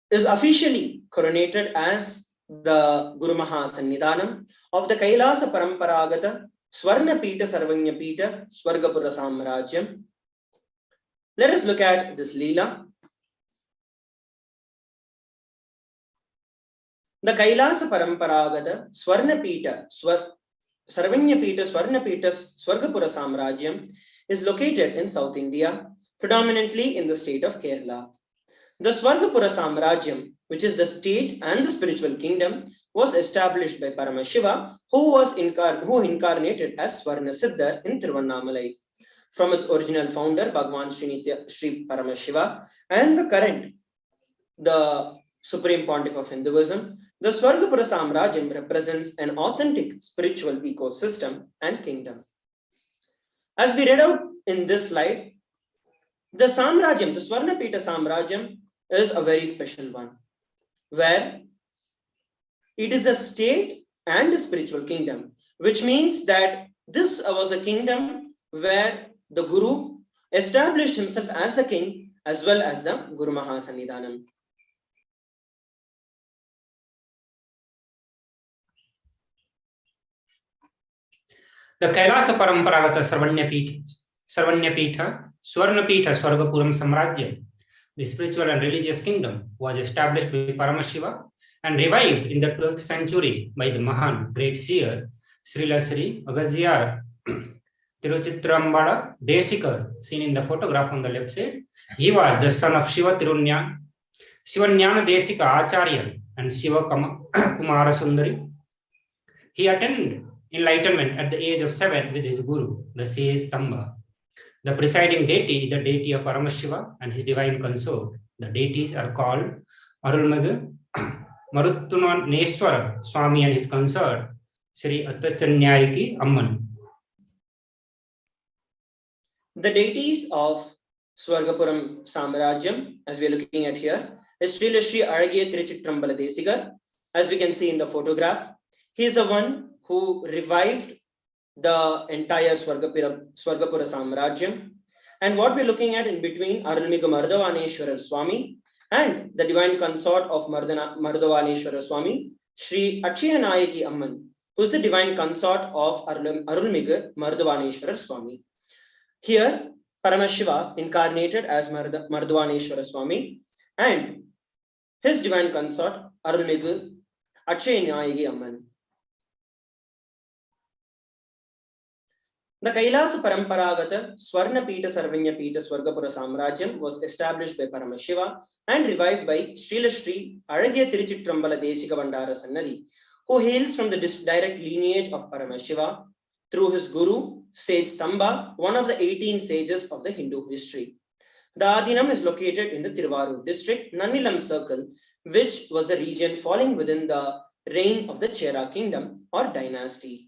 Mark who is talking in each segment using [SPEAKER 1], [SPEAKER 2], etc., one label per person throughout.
[SPEAKER 1] is officially coronated as the Guru Mahasannidhanam of the Kailasa Paramparagata Swarna Pita Sarvanya Pita Swargapura Samrajyam. Let us look at this Leela. The Kailasa Paramparagata Swarna Pita Sarvanya Pita Swarna Pita Swargapura Samrajyam is located in South India, predominantly in the state of Kerala. The Swargapura Samrajyam, which is the state and the spiritual kingdom, was established by Paramashiva, who incarnated as Swarna Siddhar in Tiruvannamalai. From its original founder, Bhagwan Sri Paramashiva, and the Supreme Pontiff of Hinduism, the Swargapura Samrajyam represents an authentic spiritual ecosystem and kingdom. As we read out in this slide, the Samrajyam, the Swarnapita Samrajyam, is a very special one, where it is a state and a spiritual kingdom, which means that this was a kingdom where the Guru established himself as the king as well as the Guru Mahasannidhanam.
[SPEAKER 2] The Kailasa Paramparagata Sarvanyapita, Swarnapita Swargapuram Samrajyam, the spiritual and religious kingdom, was established by Paramashiva and revived in the 12th century by the Mahan, great seer, Srila Sri Agazyar Tiruchitrambala Desikar, seen in the photograph on the left side. He was the son of Shiva Tirunyan, Shivanyana Desika Acharya and Shiva Kumara Sundari. He attained enlightenment at the age of 7 with his guru, the sage Tamba. The presiding deity, the deity of Paramashiva and his divine consort. The deities are called Arulmagu, Maruttunaneswara Swami and his consort, Sri Attachanyayaki Amman.
[SPEAKER 1] The deities of Swargapuram Samrajyam, as we are looking at here, is Srila Sri Aragya Tiruchitrambala Desigar. As we can see in the photograph, he is the one who revived the entire Swargapura Samrajyam. And what we're looking at in between, Arulmigu Mardhavaneshwara Swami and the divine consort of Mardhavaneshwara Swami, Sri Akshayanayaki Amman, who is the divine consort of Arulmigu Mardhavaneshwara Swami. Here, Paramashiva incarnated as Mardhavaneshwara Swami and his divine consort, Arulmigu Akshayanayaki Amman. The Kailasa Paramparagata Swarnapita Sarvanyapita Swargapura Samrajyam was established by Paramashiva and revived by Srila Sri Aragya Tiruchitrambala Desika Bandara Sannadi, who hails from the direct lineage of Paramashiva through his guru, sage Tamba, one of the 18 sages of the Hindu history. The Adinam is located in the Tiruvarur district, Nannilam circle, which was the region falling within the reign of the Chera kingdom or dynasty.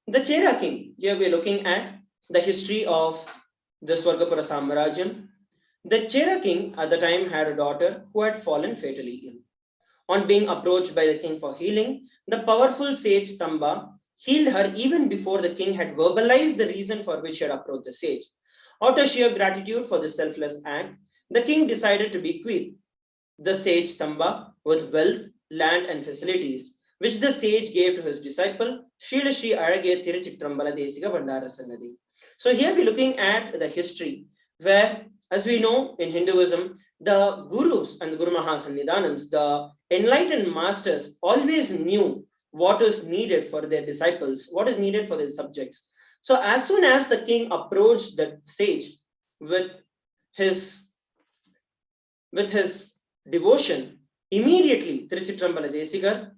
[SPEAKER 1] The Chera king, here we are looking at the history of the Swargapura Samrajyam. The Chera king at the time had a daughter who had fallen fatally ill. On being approached by the king for healing, the powerful sage Tamba healed her even before the king had verbalized the reason for which he had approached the sage. Out of sheer gratitude for the selfless act, the king decided to bequeath the sage Tamba with wealth, land and facilities, which the sage gave to his disciple, Srila Sri Aragya Tiruchitrambala Desika Bandara Sannadi. So here we're looking at the history where, as we know in Hinduism, the gurus and the Guru Mahasannidhanams, the enlightened masters, always knew what is needed for their disciples, what is needed for their subjects. So as soon as the king approached the sage with his devotion, immediately Tiruchitrambala Desikar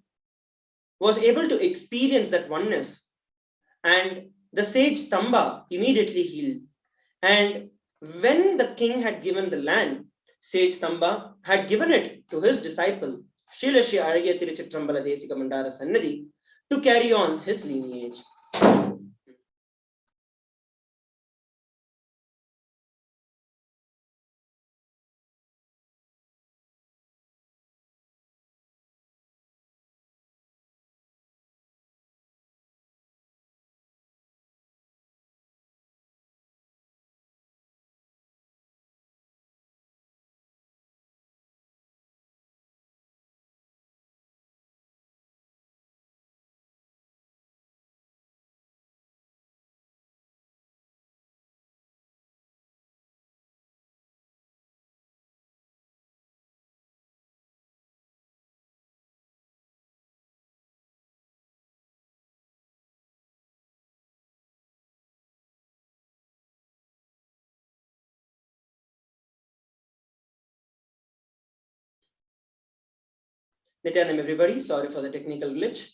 [SPEAKER 1] was able to experience that oneness, and the sage Tamba immediately healed. And when the king had given the land, sage Tamba had given it to his disciple, Srila Sri Aragya Tiruchitrambala Desika Bandara Sannadi, to carry on his lineage. Nityanam, everybody. Sorry for the technical glitch.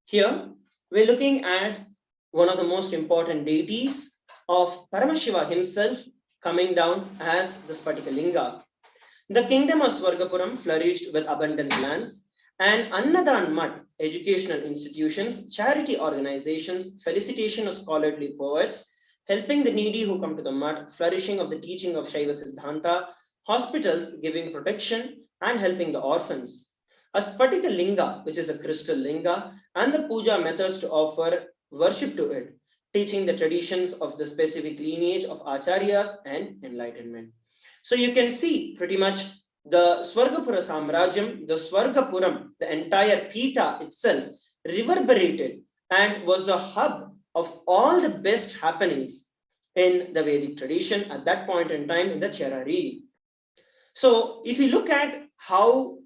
[SPEAKER 1] Here, we're looking at one of the most important deities of Paramashiva himself coming down as the Spatika Linga. The kingdom of Swargapuram flourished with abundant lands, and Annadan Mat, educational institutions, charity organizations, felicitation of scholarly poets, helping the needy who come to the Mat, flourishing of the teaching of Shaiva Siddhanta, hospitals giving protection and helping the orphans. A Spatika Linga, which is a crystal linga, and the puja methods to offer worship to it, teaching the traditions of the specific lineage of acharyas and enlightenment. So you can see pretty much the Swargapura Samrajyam, the Swargapuram, the entire Pita itself reverberated and was a hub of all the best happenings in the Vedic tradition at that point in time in the Cherari. So if you look at how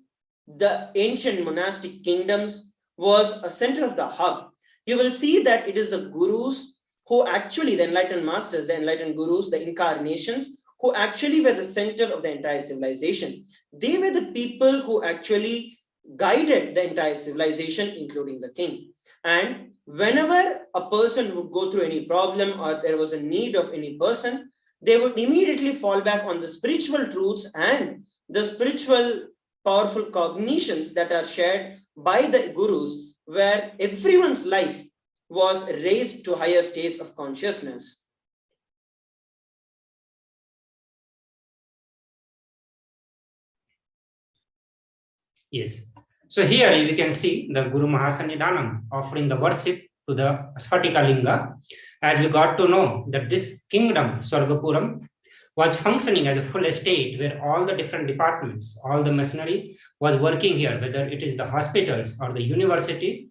[SPEAKER 1] the ancient monastic kingdoms was a center of the hub, you will see that it is the gurus who actually, the enlightened masters, the enlightened gurus, the incarnations, who actually were the center of the entire civilization. They were the people who actually guided the entire civilization, including the king. And whenever a person would go through any problem or there was a need of any person, they would immediately fall back on the spiritual truths and the spiritual powerful cognitions that are shared by the gurus, where everyone's life was raised to higher states of consciousness.
[SPEAKER 2] Yes. So here we can see the Guru Mahasannidhanam offering the worship to the Sphatika Linga, as we got to know that this kingdom, Swargapuram, was functioning as a full estate where all the different departments, all the machinery was working here, whether it is the hospitals or the university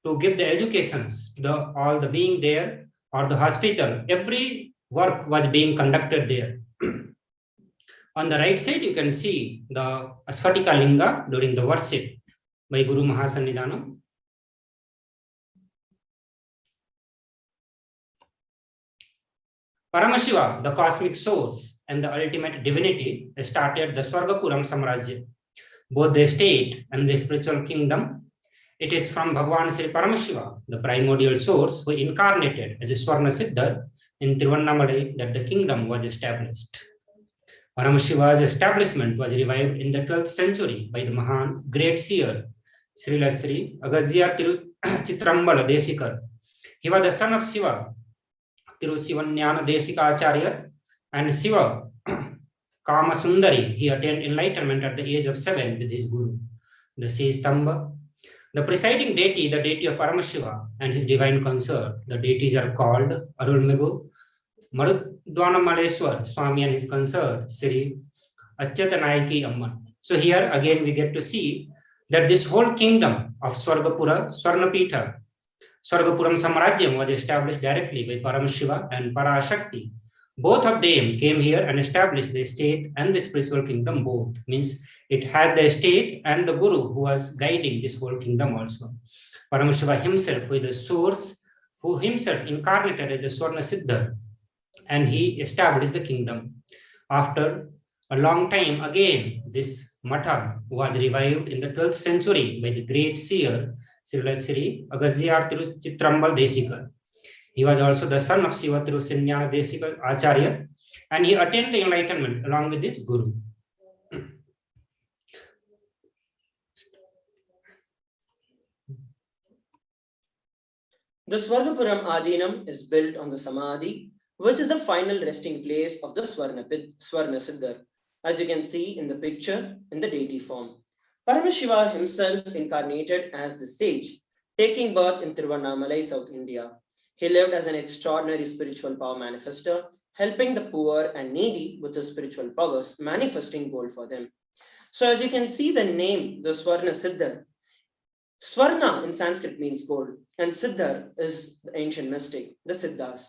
[SPEAKER 2] to give the educations, all the being there, or the hospital, every work was being conducted there. On the right side, you can see the Sphatika Linga during the worship by Guru Mahasannidhanam. Paramashiva, the cosmic source and the ultimate divinity, started the Swargapuram Samrajya, both the state and the spiritual kingdom. It is from Bhagavan Sri Paramashiva, the primordial source, who incarnated as a Swarna Siddhar in Tiruvannamalai, that the kingdom was established. Paramashiva's establishment was revived in the 12th century by the Mahan great seer Srila Sri Agazya Chitrambala Desikar. He was the son of Shiva, Tirusivanyana Desika Acharya, and Shiva Kama Sundari. He attained enlightenment at the age of 7 with his guru, the Sestamba. The presiding deity, the deity of Paramashiva, and his divine consort, the deities are called Arulmegu, Marudwanamaleswar Swami and his consort, Sri Achyatanaiki Amman. So here again we get to see that this whole kingdom of Swargapura, Swarnapita, Swargapuram Samrajyam was established directly by Paramashiva and Parashakti. Both of them came here and established the state and the spiritual kingdom both. Means it had the state and the guru who was guiding this whole kingdom also. Paramashiva himself, who is the source, who himself incarnated as the Swarna Siddhar, and he established the kingdom. After a long time, again, this Matha was revived in the 12th century by the great seer, Srila Sri Agazya Chitrambal Desikar. He was also the son of Shiva Tirusivanyana Desika Acharya, and he attained the enlightenment along with his guru.
[SPEAKER 1] The Swargapuram Adinam is built on the Samadhi, which is the final resting place of the Swarna Siddhar, as you can see in the picture in the deity form. Paramashiva himself incarnated as the sage, taking birth in Tiruvannamalai, South India. He lived as an extraordinary spiritual power manifester, helping the poor and needy with his spiritual powers, manifesting gold for them. So as you can see the name, the Swarna Siddhar, Swarna in Sanskrit means gold, and Siddhar is the ancient mystic, the Siddhas.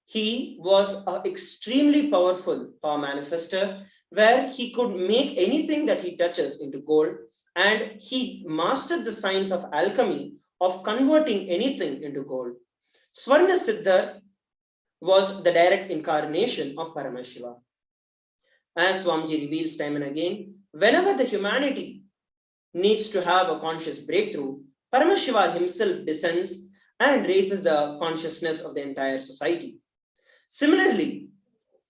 [SPEAKER 1] He was an extremely powerful power manifester where he could make anything that he touches into gold, and he mastered the science of alchemy of converting anything into gold. Swarna Siddhar was the direct incarnation of Paramashiva. As Swamiji reveals time and again, whenever the humanity needs to have a conscious breakthrough, Paramashiva himself descends and raises the consciousness of the entire society. Similarly,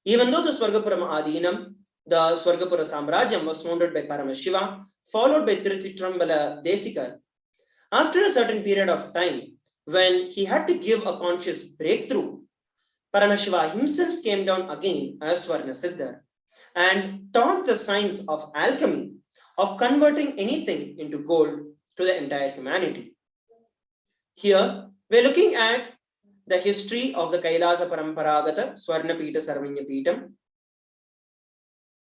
[SPEAKER 1] even though the Swargapuram Adinam, the Swargapura Samrajyam was founded by Paramashiva, followed by Tiruchitambala Desikar, after a certain period of time, when he had to give a conscious breakthrough, Paramashiva himself came down again as Swarna Siddhar and taught the science of alchemy, of converting anything into gold to the entire humanity. Here, we're looking at the history of the Kailasa Paramparagata Swarna Pita Sarvanya Pitam.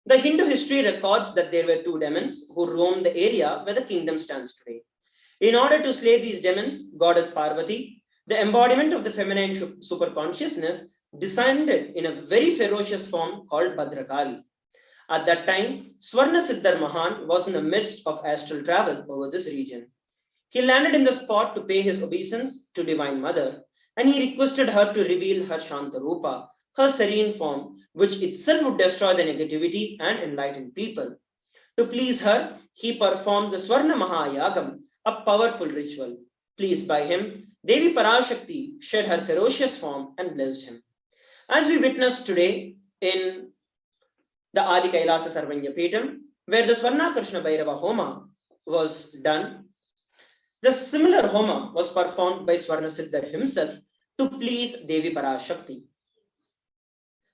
[SPEAKER 1] The Hindu history records that there were two demons who roamed the area where the kingdom stands today. In order to slay these demons, goddess Parvati, the embodiment of the feminine superconsciousness, descended in a very ferocious form called Bhadrakali. At that time, Swarna Siddhar Mahan was in the midst of astral travel over this region. He landed in the spot to pay his obeisance to Divine Mother, and he requested her to reveal her Shantarupa, her serene form, which itself would destroy the negativity and enlighten people. To please her, he performed the Swarna Mahayagam, a powerful ritual. Pleased by him, Devi Parashakti shed her ferocious form and blessed him. As we witness today in the Adi Kailasa Sarvanya Petam, where the Swarna Krishna Bhairava Homa was done, the similar Homa was performed by Swarna Siddhar himself to please Devi Parashakti.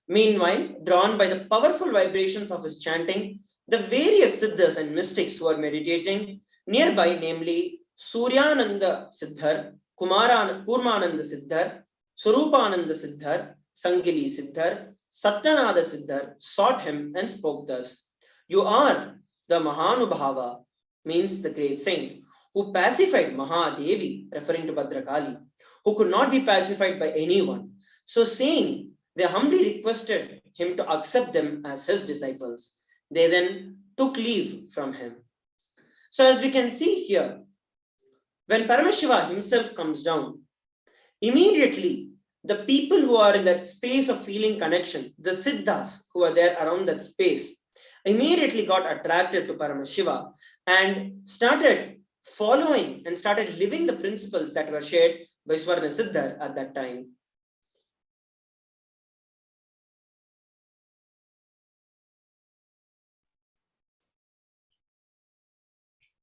[SPEAKER 1] Meanwhile, drawn by the powerful vibrations of his chanting, the various Siddhas and mystics who were meditating nearby, namely Suryananda Siddhar, Kurmananda Siddhar, Surupananda Siddhar, Sangili Siddhar, Satyanada Siddhar, sought him and spoke thus: "You are the Mahanubhava," means the great saint, who pacified Mahadevi, referring to Bhadrakali, who could not be pacified by anyone. So saying, they humbly requested him to accept them as his disciples. They then took leave from him. So as we can see here, when Paramashiva himself comes down, immediately the people who are in that space of feeling connection, the Siddhas who are there around that space, immediately got attracted to Paramashiva and started following and started living the principles that were shared by Swarna Siddhar at that time.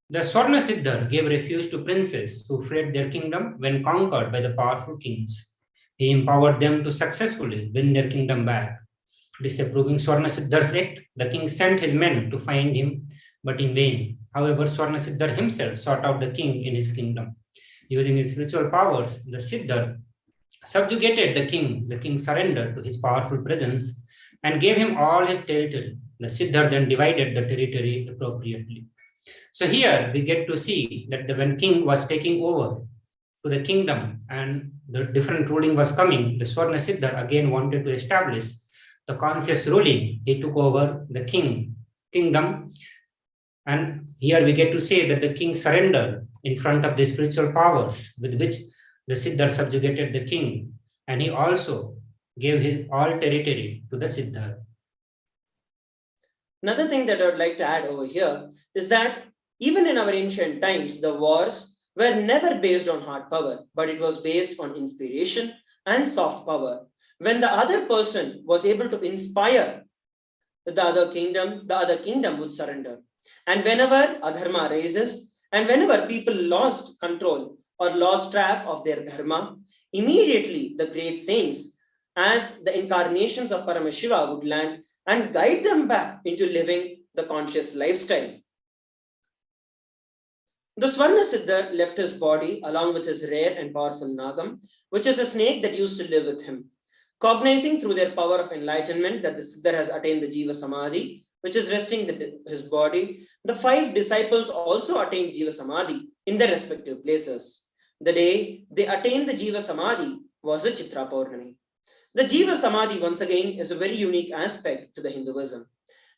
[SPEAKER 2] The Swarna Siddhar gave refuge to princes who fled their kingdom when conquered by the powerful kings. He empowered them to successfully win their kingdom back. Disapproving Swarna Siddhar's act, the king sent his men to find him, but in vain. However, Swarna Siddhar himself sought out the king in his kingdom. Using his spiritual powers, the Siddhar subjugated the king. The king surrendered to his powerful presence and gave him all his territory. The Siddhar then divided the territory appropriately. So here we get to see that when king was taking over to the kingdom and the different ruling was coming, the Swarna Siddhar again wanted to establish the conscious ruling. He took over the kingdom, and here we get to say that the king surrendered in front of the spiritual powers with which the Siddhar subjugated the king, and he also gave his all territory to the Siddhar.
[SPEAKER 1] Another thing that I would like to add over here is that even in our ancient times, the wars were never based on hard power, but it was based on inspiration and soft power. When the other person was able to inspire the other kingdom would surrender. And whenever adharma rises, and whenever people lost control or lost track of their dharma, immediately the great saints, as the incarnations of Paramashiva, would land and guide them back into living the conscious lifestyle. The Swarna Siddhar left his body along with his rare and powerful Nagam, which is a snake that used to live with him. Cognizing through their power of enlightenment that the Siddhar has attained the Jiva Samadhi, which is resting his body, the 5 disciples also attained Jiva Samadhi in their respective places. The day they attained the Jiva Samadhi was the Chitra Purnami. The Jiva Samadhi, once again, is a very unique aspect to the Hinduism.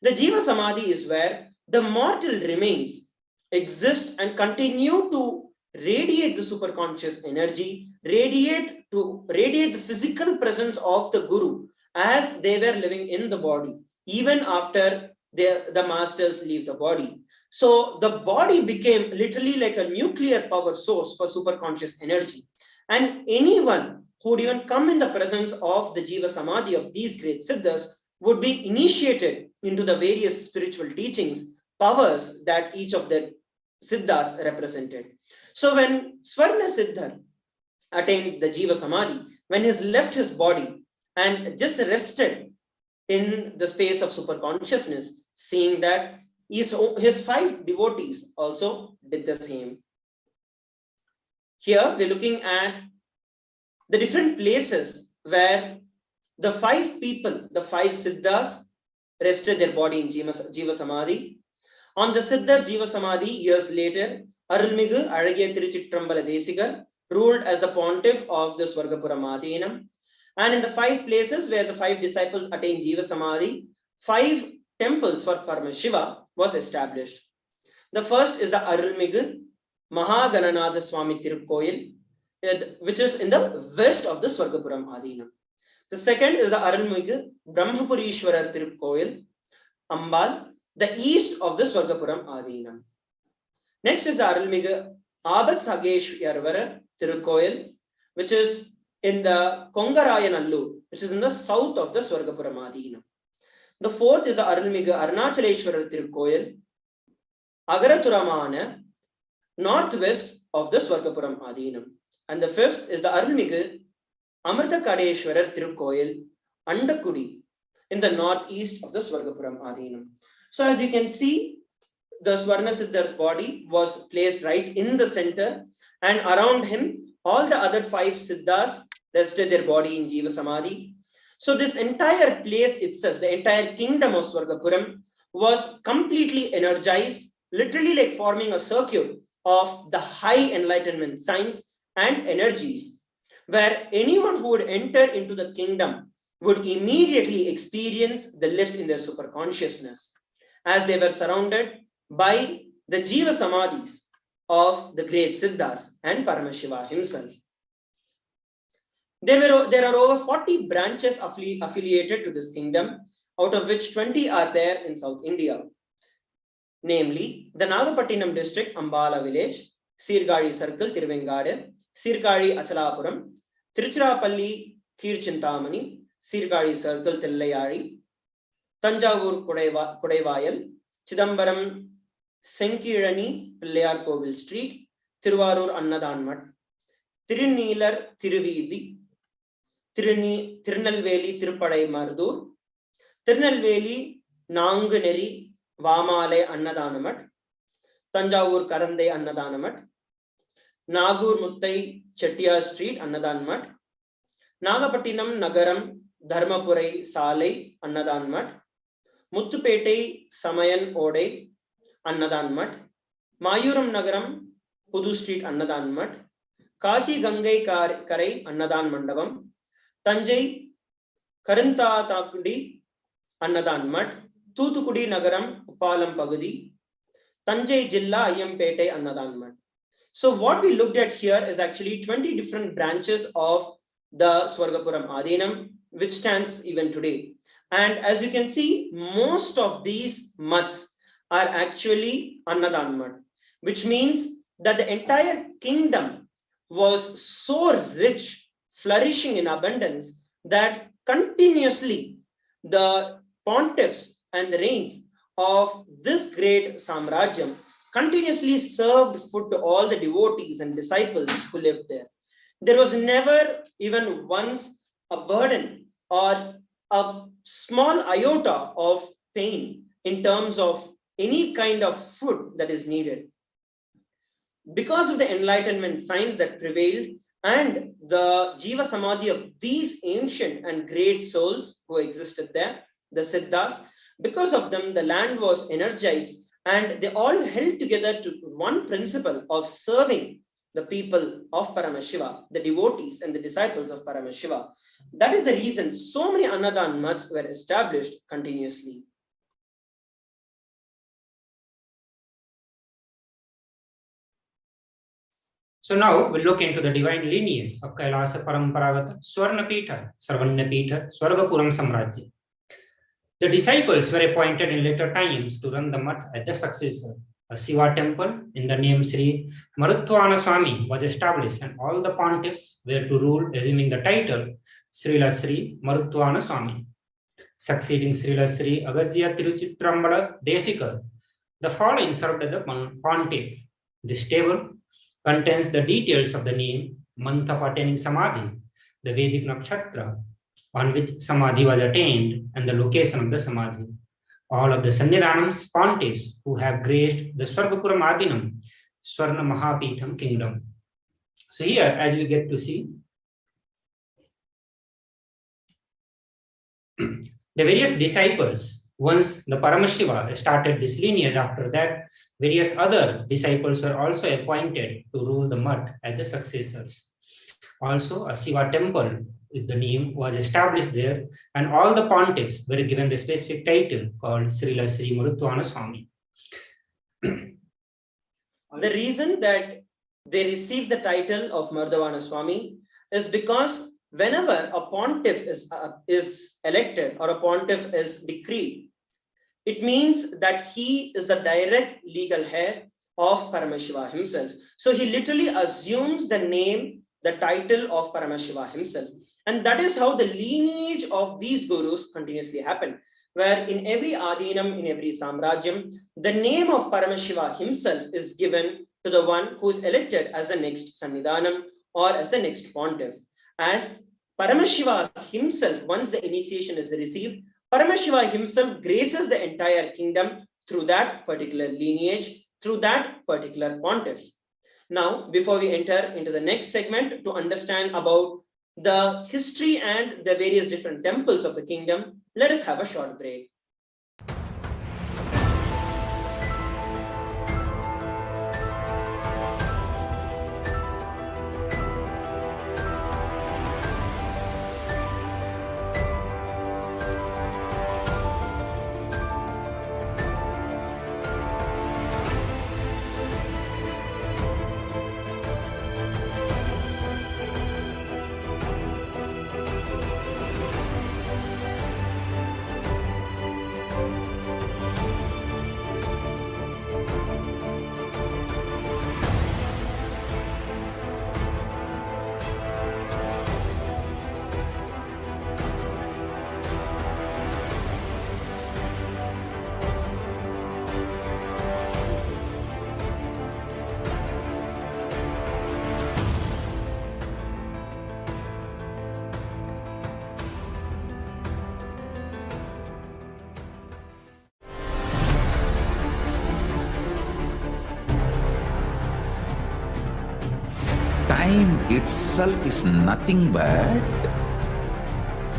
[SPEAKER 1] The Jiva Samadhi is where the mortal remains exist and continue to radiate the superconscious energy, radiate the physical presence of the Guru as they were living in the body, even after the masters leave the body. So the body became literally like a nuclear power source for superconscious energy. And anyone who would even come in the presence of the Jiva Samadhi of these great Siddhas would be initiated into the various spiritual teachings, powers that each of the Siddhas represented. So when Swarna Siddhar attained the Jiva Samadhi, when he left his body and just rested in the space of superconsciousness, seeing that his 5 devotees also did the same. Here we're looking at the different places where the 5 people, the 5 Siddhas, rested their body in Jiva Samadhi. On the Siddhas Jiva Samadhi, years later, Arulmigu Alagiya Tiruchittrambala Desigar ruled as the pontiff of the Swargapuram Adhinam. And in the 5 places where the 5 disciples attained Jiva Samadhi, 5 temples for Paramashiva was established. The first is the Arulmigu Mahagananatha Swami Tirukkoil, which is in the west of the Swargapuram Adhinam. The second is the Arulmigu Brahmapurishwarar Tirukkoil, Ambal, the east of the Swargapuram Adhinam. Next is the Arulmigu Abad Sageshwarar Tirukkoil, which is in the Kongarayanallur, which is in the south of the Swargapuram Adhinam. The fourth is the Arulmigu Arunachaleshwarar Tirukkoil, Agaraturamana, northwest of the Swargapuram Adhinam. And the fifth is the Arulmigu Amritakadeshwarar Tirukkoil, Andakudi, in the northeast of the Swargapuram Adhinam. So as you can see, the Swarna Siddhar's body was placed right in the center, and around him, all the other 5 Siddhas rested their body in Jiva Samadhi. So this entire place itself, the entire kingdom of Swargapuram, was completely energized, literally like forming a circuit of the high enlightenment signs and energies, where anyone who would enter into the kingdom would immediately experience the lift in their superconsciousness, as they were surrounded by the Jiva Samadhis of the great Siddhas and Paramashiva himself. There are over 40 branches affiliated to this kingdom, out of which 20 are there in South India, namely the Nagapattinam district, Ambala village, Sirgadi circle, Tiruvengadu, Sirgadi Achalapuram, Tiruchirappalli, Kirchintamani, Sirgadi circle, Tillayari, Tanjavur Kodaivaayal, Chidambaram, Senkirani, Pillayar Kovil Street, Tiruvarur Annadanmat, Tiruneelar Tiruveedi, Tirunelveli Tirupadai Mardur, Tirunelveli Nanganeri Vamale Annadanamat, Tanjavur Karande Annadanamat, Nagur Muttai Chettiar Street Annadanamat, Nagapattinam Nagaram Dharmapurai Salai Annadanamat, Muttupettai Samayan Ode Annadanamat, Mayuram Nagaram Pudu Street Annadanamat, Kasi Gangai Karai Annadan Mandapam, Tanjai Karanthatakudi Annadanmat, Thuthukudi Nagaram Uppalam Pagudi, Tanjai Jilla Ayyampettai Annadanmat. So what we looked at here is actually 20 different branches of the Swargapuram Adhinam, which stands even today. And as you can see, most of these mats are actually Annadanmat, which means that the entire kingdom was so rich, flourishing in abundance, that continuously the pontiffs and the reigns of this great Samrajyam continuously served food to all the devotees and disciples who lived there. There was never even once a burden or a small iota of pain in terms of any kind of food that is needed. Because of the enlightenment signs that prevailed and the Jiva Samadhi of these ancient and great souls who existed there, the Siddhas, because of them, the land was energized and they all held together to one principle of serving the people of Paramashiva, the devotees and the disciples of Paramashiva. That is the reason so many Annadan mats were established continuously.
[SPEAKER 2] So now we'll look into the divine lineage of Kailasa Paramparagata, Swarnapita, Sarvanyapita, Swargapuram Samrajya. The disciples were appointed in later times to run the mutt as the successor. A Shiva temple in the name Sri Marutwana Swami was established, and all the pontiffs were to rule assuming the title Srila Sri Marutwana Swami. Succeeding Srila Sri Agastya Tiruchitrambala Desikar, the following served as the pontiff. This table contains the details of the name, month of attaining Samadhi, the Vedic nakshatra on which Samadhi was attained, and the location of the Samadhi. All of the Sannidhanams, pontiffs who have graced the Swargapuram Adinam, Swarna Mahapitham kingdom. So here, as we get to see, the various disciples, once the Paramashiva started this lineage, after that, various other disciples were also appointed to rule the mutt as the successors. Also, a Shiva temple with the name was established there, and all the pontiffs were given the specific title called Srila Sri Marutwana Swami.
[SPEAKER 1] The reason that they received the title of Marutwana Swami is because whenever a pontiff is elected or a pontiff is decreed, it means that he is the direct legal heir of Paramashiva himself. So he literally assumes the name, the title of Paramashiva himself. And that is how the lineage of these gurus continuously happen, where in every Adinam, in every Samrajyam, the name of Paramashiva himself is given to the one who is elected as the next Sannidhanam or as the next pontiff. As Paramashiva himself, once the initiation is received, Paramashiva himself graces the entire kingdom through that particular lineage, through that particular pontiff. Now, before we enter into the next segment to understand about the history and the various different temples of the kingdom, let us have a short break.
[SPEAKER 3] Time itself is nothing but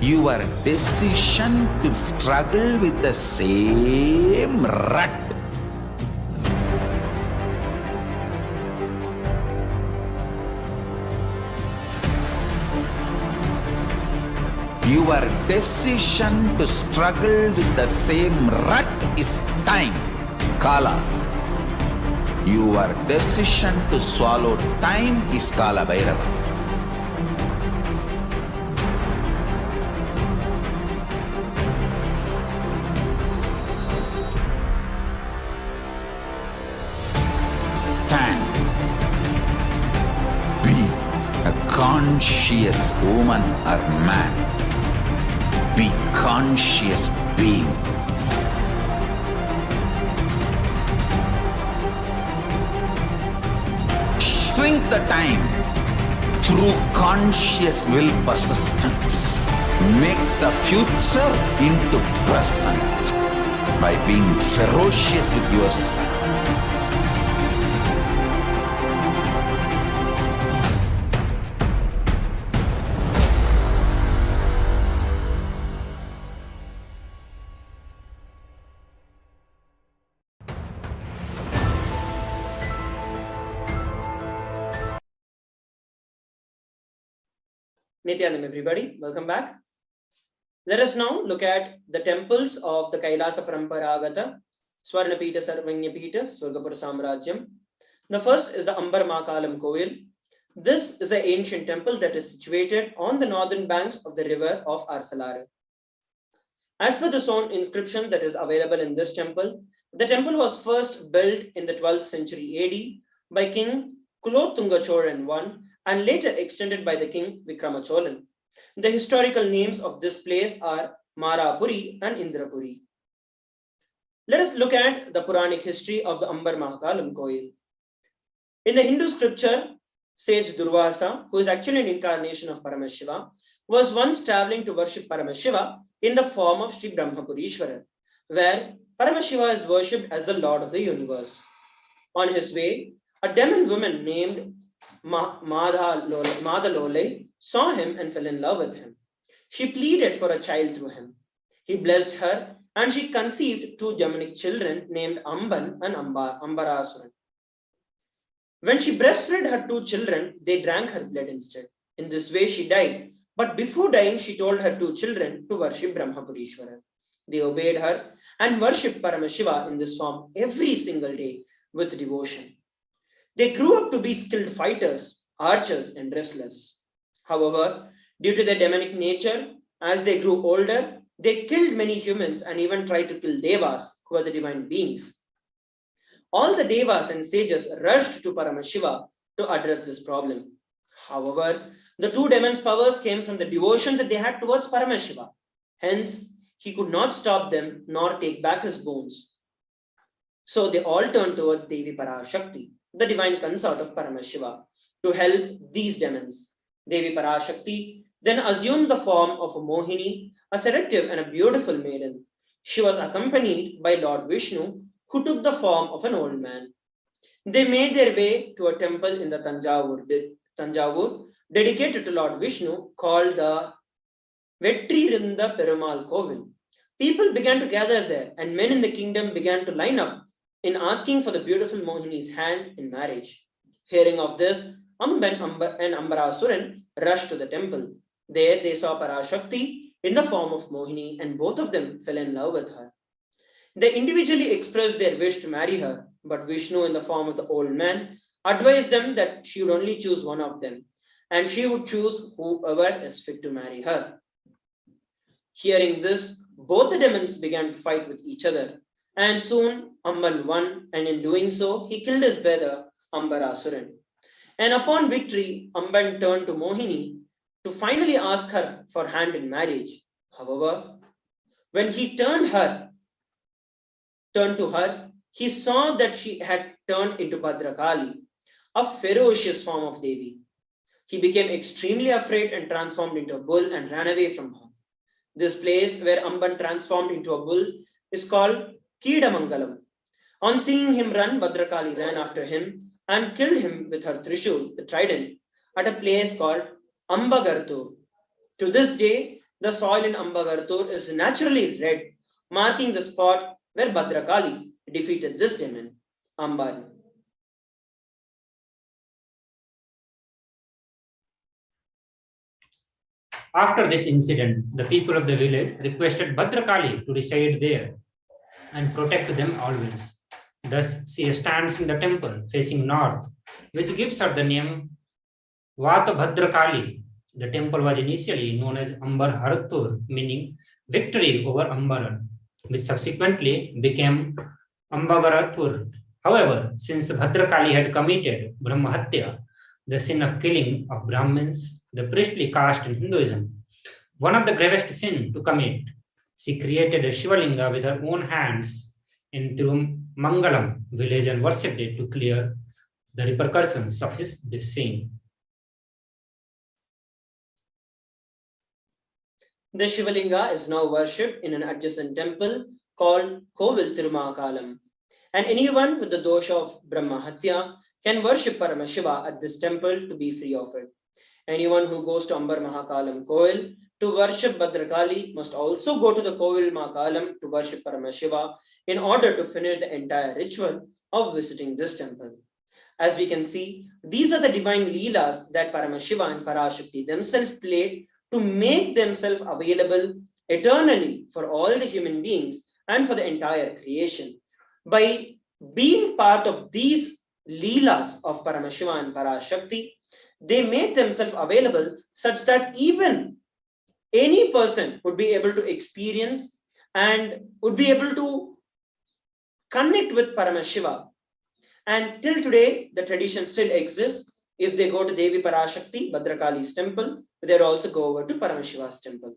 [SPEAKER 3] your decision to struggle with the same rut. Your decision to struggle with the same rut is time, Kala. Your decision to swallow time is Kala Bhairava. Stand. Be a conscious woman or man. Be conscious being. Shrink the time through conscious will persistence. Make the future into present by being ferocious with yourself.
[SPEAKER 1] Nithyanam, everybody, welcome back. Let us now look at the temples of the Kailasa Paramparagata, Swarnapita Sarvanyapita, Swargapura Samrajyam. The first is the Ambar Makalam Koil. This is an ancient temple that is situated on the northern banks of the river of Arsalare. As per the stone inscription that is available in this temple, the temple was first built in the 12th century AD by King Kulothunga Cholan I and later extended by the King Vikrama Cholan. The historical names of this place are Marapuri and Indrapuri. Let us look at the Puranic history of the Ambar Mahakalam Koil. In the Hindu scripture, sage Durvasa, who is actually an incarnation of Paramashiva, was once traveling to worship Paramashiva in the form of Sri Brahmapurishwara, where Paramashiva is worshipped as the Lord of the universe. On his way, a demon woman named Madalole saw him and fell in love with him. She pleaded for a child through him. He blessed her and she conceived two demonic children named Amban and Ambarasuran. When she breastfed her two children, they drank her blood instead. In this way, she died. But before dying, she told her two children to worship Brahmapurishwara. They obeyed her and worshipped Paramashiva in this form every single day with devotion. They grew up to be skilled fighters, archers, and wrestlers. However, due to their demonic nature, as they grew older, they killed many humans and even tried to kill devas, who are the divine beings. All the devas and sages rushed to Paramashiva to address this problem. However, the two demons' powers came from the devotion that they had towards Paramashiva. Hence, he could not stop them nor take back his bones. So they all turned towards Devi Parashakti, the divine consort of Paramashiva, to help these demons. Devi Parashakti then assumed the form of a Mohini, a seductive and a beautiful maiden. She was accompanied by Lord Vishnu, who took the form of an old man. They made their way to a temple in the Tanjavur, dedicated to Lord Vishnu, called the Vetririnda Perumal Kovil. People began to gather there, and men in the kingdom began to line up in asking for the beautiful Mohini's hand in marriage. Hearing of this, Amban and Ambarasuran rushed to the temple. There they saw Parashakti in the form of Mohini, and both of them fell in love with her. They individually expressed their wish to marry her, but Vishnu, in the form of the old man, advised them that she would only choose one of them, and she would choose whoever is fit to marry her. Hearing this, both the demons began to fight with each other, and soon Amban won, and in doing so, he killed his brother Ambarasuran. And upon victory, Amban turned to Mohini to finally ask her for hand in marriage. However, when he turned to her, he saw that she had turned into Bhadrakali, a ferocious form of Devi. He became extremely afraid and transformed into a bull and ran away from her. This place where Amban transformed into a bull is called Kidamangalam. On seeing him run, Bhadrakali ran after him and killed him with her Trishul, the trident, at a place called Ambagartur. To this day, the soil in Ambagartur is naturally red, marking the spot where Bhadrakali defeated this demon, Amban.
[SPEAKER 2] After this incident, the people of the village requested Bhadrakali to reside there and protect them always. Thus, she stands in the temple facing north, which gives her the name Vata Bhadrakali. The temple was initially known as Ambar Haratur, meaning victory over Ambaran, which subsequently became Ambagaratur. However, since Bhadrakali had committed Brahmahatya, the sin of killing of Brahmins, the priestly caste in Hinduism, one of the gravest sins to commit, she created a Shivalinga with her own hands in Tirumangalam village and worshipped it to clear the repercussions of this sin.
[SPEAKER 1] The Shivalinga is now worshipped in an adjacent temple called Kovil Tirumakalam, and anyone with the dosha of Brahmahatya can worship Paramashiva at this temple to be free of it. Anyone who goes to Ambar Mahakalam Koil to worship Bhadrakali must also go to the Kovil Mahakalam to worship Paramashiva in order to finish the entire ritual of visiting this temple. As we can see, these are the divine leelas that Paramashiva and Parashakti themselves played to make themselves available eternally for all the human beings and for the entire creation. By being part of these leelas of Paramashiva and Parashakti, they made themselves available such that even any person would be able to experience and would be able to connect with Paramashiva. And till today, the tradition still exists. If they go to Devi Parashakti, Bhadrakali's temple, they'd also go over to Paramashiva's temple.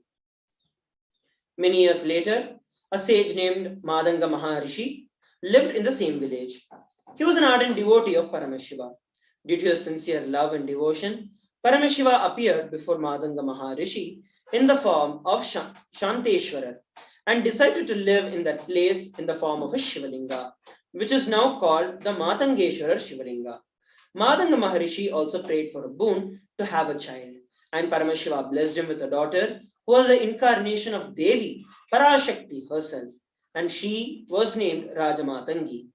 [SPEAKER 1] Many years later, a sage named Madanga Maharishi lived in the same village. He was an ardent devotee of Paramashiva. Due to his sincere love and devotion, Paramashiva appeared before Madanga Maharishi in the form of Shanteshwarar and decided to live in that place in the form of a Shivalinga, which is now called the Matangeshwarar Shivalinga. Madanga Maharishi also prayed for a boon to have a child, and Paramashiva blessed him with a daughter who was the incarnation of Devi, Parashakti herself, and she was named Rajamatangi.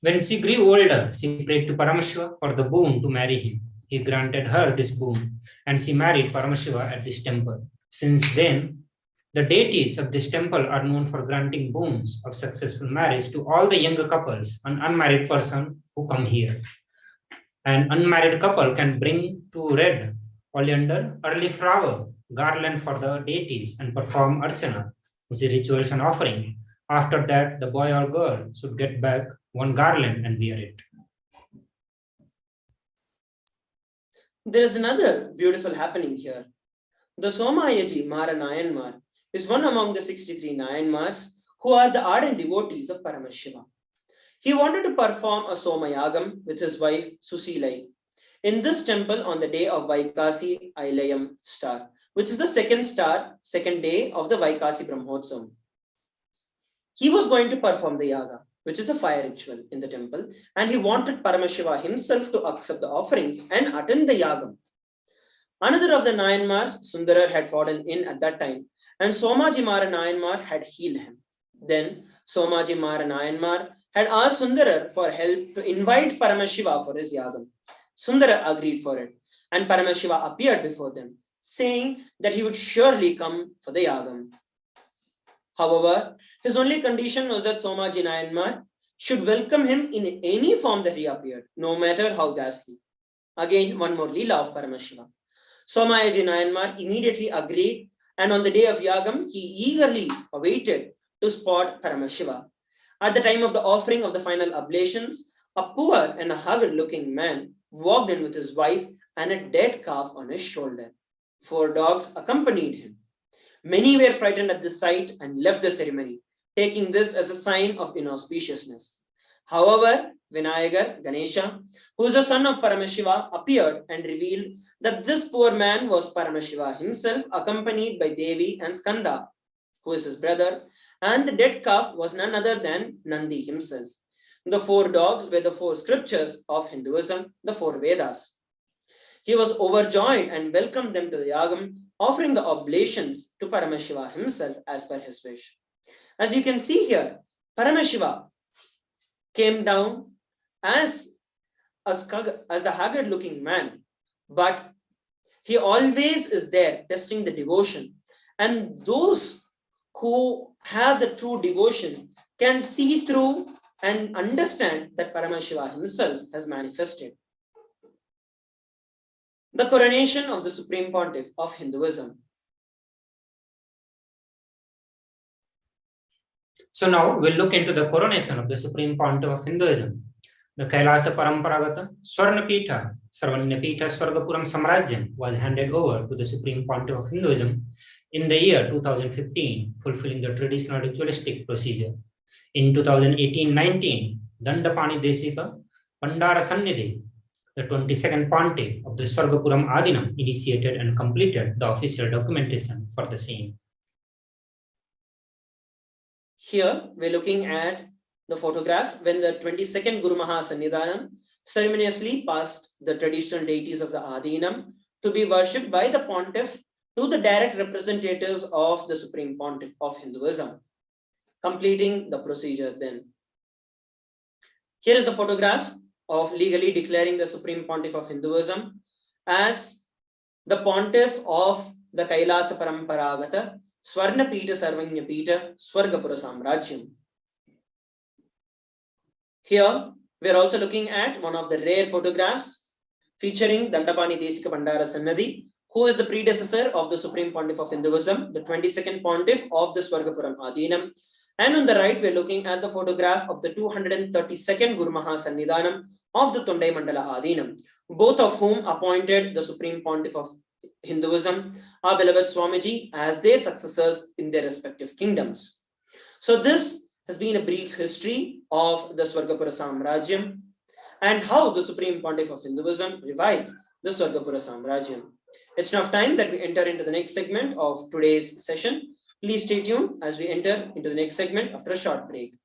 [SPEAKER 2] When she grew older, she prayed to Paramashiva for the boon to marry him. He granted her this boon, and she married Paramashiva at this temple. Since then, the deities of this temple are known for granting boons of successful marriage to all the younger couples, an unmarried person who come here. An unmarried couple can bring 2 red oleander early flower garland for the deities and perform archana, which is rituals and offering. After that, the boy or girl should get back 1 garland and wear it.
[SPEAKER 1] There is another beautiful happening here. The Somayaji Mara Nayanmar is one among the 63 Nayanmars who are the ardent devotees of Paramashiva. He wanted to perform a Somayagam with his wife Susilai in this temple on the day of Vaikasi Ailayam star, which is the second day of the Vaikasi Brahmotsavam. He was going to perform the yaga, which is a fire ritual in the temple, and he wanted Paramashiva himself to accept the offerings and attend the yagam. Another of the Nayanmars, Sundarar, had fallen in at that time, and Somaji Mara Nayanmar had healed him. Then Somaji Mara Nayanmar had asked Sundarar for help to invite Paramashiva for his yagam. Sundarar agreed for it, and Paramashiva appeared before them, saying that he would surely come for the yagam. However, his only condition was that Somaji Nayanmar should welcome him in any form that he appeared, no matter how ghastly. Again, one more Leela of Paramashiva. Somayaji Nayanmar immediately agreed, and on the day of Yagam, he eagerly awaited to spot Paramashiva. At the time of the offering of the final oblations, a poor and a haggard-looking man walked in with his wife and a dead calf on his shoulder. 4 dogs accompanied him. Many were frightened at this sight and left the ceremony, taking this as a sign of inauspiciousness. However, Vinayagar, Ganesha, who is the son of Paramashiva, appeared and revealed that this poor man was Paramashiva himself, accompanied by Devi and Skanda, who is his brother, and the dead calf was none other than Nandi himself. The 4 dogs were the 4 scriptures of Hinduism, the 4 Vedas. He was overjoyed and welcomed them to the yagam, offering the oblations to Paramashiva himself as per his wish. As you can see here, Paramashiva came down as a haggard-looking man, but he always is there testing the devotion. And those who have the true devotion can see through and understand that Paramashiva himself has manifested. The coronation of the Supreme Pontiff of Hinduism.
[SPEAKER 2] So now we'll look into the coronation of the Supreme Pontiff of Hinduism. The Kailasa Paramparagata Swarnapita Sarvanyapita Swargapuram Samrajyam was handed over to the Supreme Pontiff of Hinduism in the year 2015, fulfilling the traditional ritualistic procedure. In 2018-19, Dandapani Desika Pandara Sannidhi, the 22nd Pontiff of the Swargapuram Adinam, initiated and completed the official documentation for the same.
[SPEAKER 1] Here we're looking at the photograph when the 22nd Guru Maha Sannidhanam ceremoniously passed the traditional deities of the Adinam to be worshipped by the Pontiff to the direct representatives of the Supreme Pontiff of Hinduism, completing the procedure then. Here is the photograph of legally declaring the Supreme Pontiff of Hinduism as the Pontiff of the Kailasa Paramparagata Swarnapita Sarvanyapita Swargapura Samrajyam. Here we are also looking at one of the rare photographs featuring Dandapani Desika Pandara Sannadhi who is the predecessor of the Supreme Pontiff of Hinduism, the 22nd Pontiff of the Swargapuram Adinam. And on the right, we're looking at the photograph of the 232nd Guru Maha Sannidhanam of the Tondai Mandala Adinam, both of whom appointed the Supreme Pontiff of Hinduism, our beloved Swamiji, as their successors in their respective kingdoms. So this has been a brief history of the Swargapura Samrajyam and how the Supreme Pontiff of Hinduism revived the Swargapura Samrajyam. It's now time that we enter into the next segment of today's session. Please stay tuned as we enter into the next segment after a short break.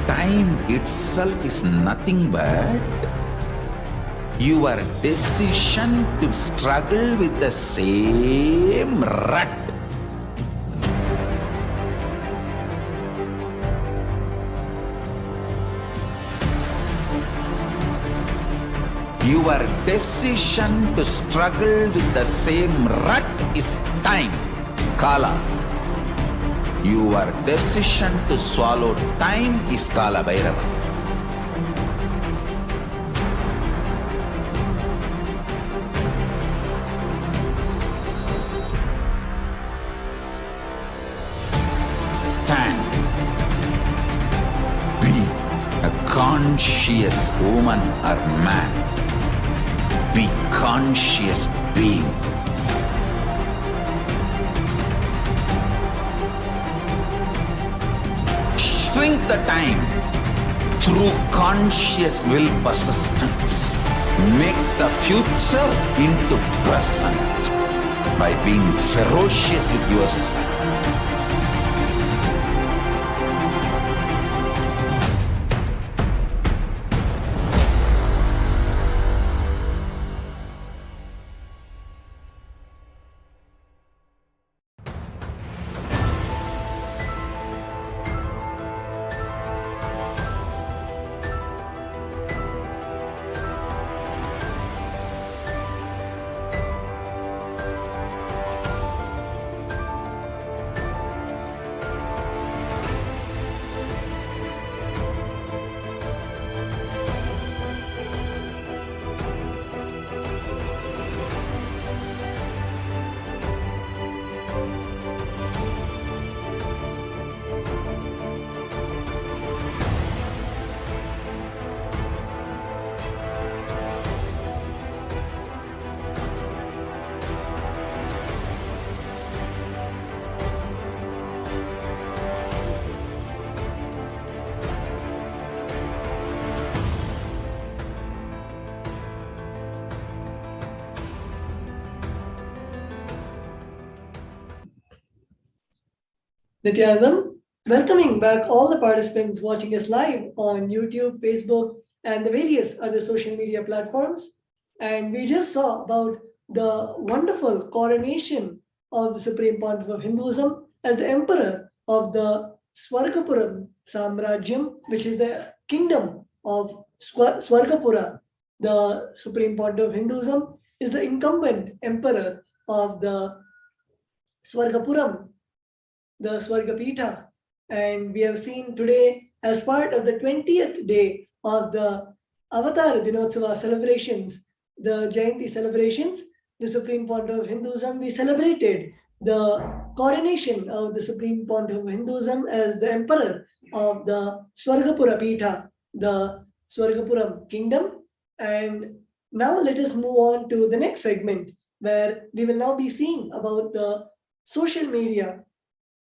[SPEAKER 3] Time itself is nothing but your decision to struggle with the same rut. Your decision to struggle with the same rut is time, Kala. Your decision to swallow time is Kala Bhairava. Stand. Be a conscious woman or man. Be conscious being. Shrink the time through conscious will persistence. Make the future into present by being ferocious with yourself.
[SPEAKER 4] Nithyanandam, welcoming back all the participants watching us live on YouTube, Facebook, and the various other social media platforms. And we just saw about the wonderful coronation of the Supreme Pontiff of Hinduism as the Emperor of the Swargapuram Samrajyam, which is the kingdom of Swargapura. The Supreme Pontiff of Hinduism is the incumbent Emperor of the Swargapuram, the Swargapita. And we have seen today, as part of the 20th day of the Avatar Dinotsava celebrations, the Jayanti celebrations, the Supreme Pontiff of Hinduism, we celebrated the coronation of the Supreme Pontiff of Hinduism as the Emperor of the Swargapura Pitha, the Swargapuram kingdom. And now let us move on to the next segment, where we will now be seeing about the social media,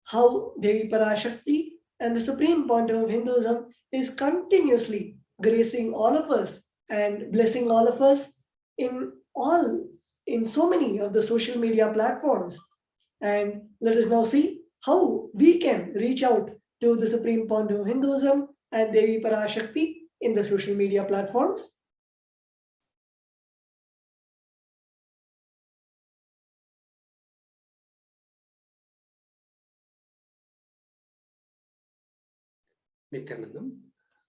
[SPEAKER 4] how Devi Parashakti and the Supreme Pontiff of Hinduism is continuously gracing all of us and blessing all of us in so many of the social media platforms. And let us now see how we can reach out to the Supreme Pontiff of Hinduism and Devi Parashakti in the social media platforms.
[SPEAKER 5] Nithyanandam.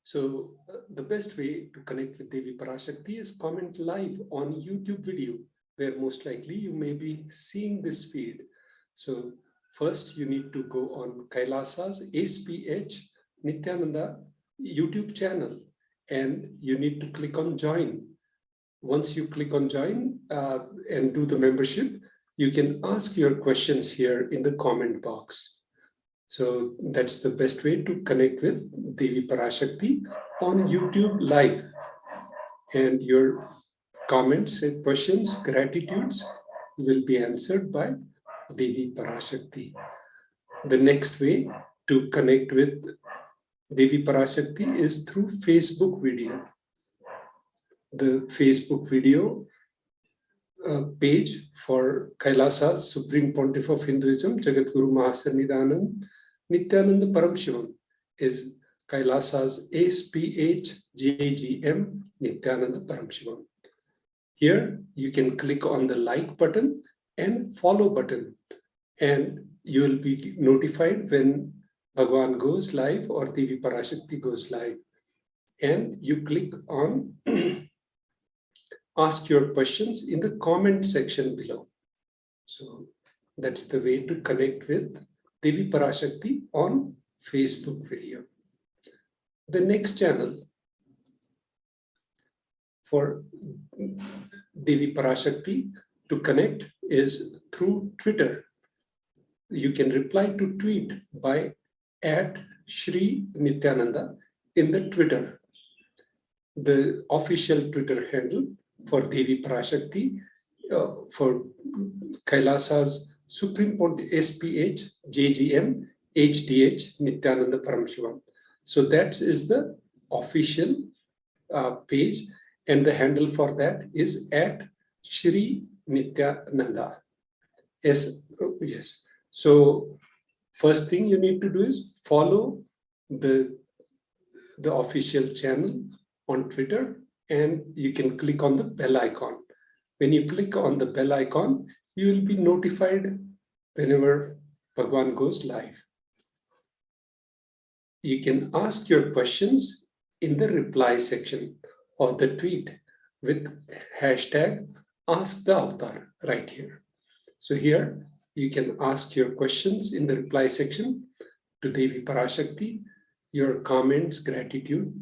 [SPEAKER 5] So the best way to connect with Devi Parashakti is comment live on YouTube video, where most likely you may be seeing this feed. So first you need to go on Kailasa's HDH Nithyananda YouTube channel, and you need to click on join. Once you click on join and do the membership, you can ask your questions here in the comment box. So that's the best way to connect with Devi Parashakti on YouTube live. And your comments and questions, gratitudes will be answered by Devi Parashakti. The next way to connect with Devi Parashakti is through Facebook video. The Facebook video page for Kailasa's Supreme Pontiff of Hinduism, Jagadguru Mahasannidhanand Nithyananda Paramashivam, is Kailasa's HDH Nithyananda Paramashivam. Here you can click on the like button and follow button, and you will be notified when Bhagwan goes live or Devi Parashakti goes live. And you click on ask your questions in the comment section below. So that's the way to connect with Devi Parashakti on Facebook video. The next channel for Devi Parashakti to connect is through Twitter. You can reply to tweet by @Shri Nithyananda in the Twitter. The official Twitter handle for Devi Parashakti for Kailasa's Supreme Pontiff SPH JGM HDH Nithyananda Paramashivam. So that is the official page, and the handle for that is @Shri Nithyananda. Yes. So first thing you need to do is follow the official channel on Twitter, and you can click on the bell icon. When you click on the bell icon, you will be notified whenever Bhagwan goes live. You can ask your questions in the reply section of the tweet with #AskTheAvatar right here. So here you can ask your questions in the reply section to Devi Parashakti, your comments, gratitude,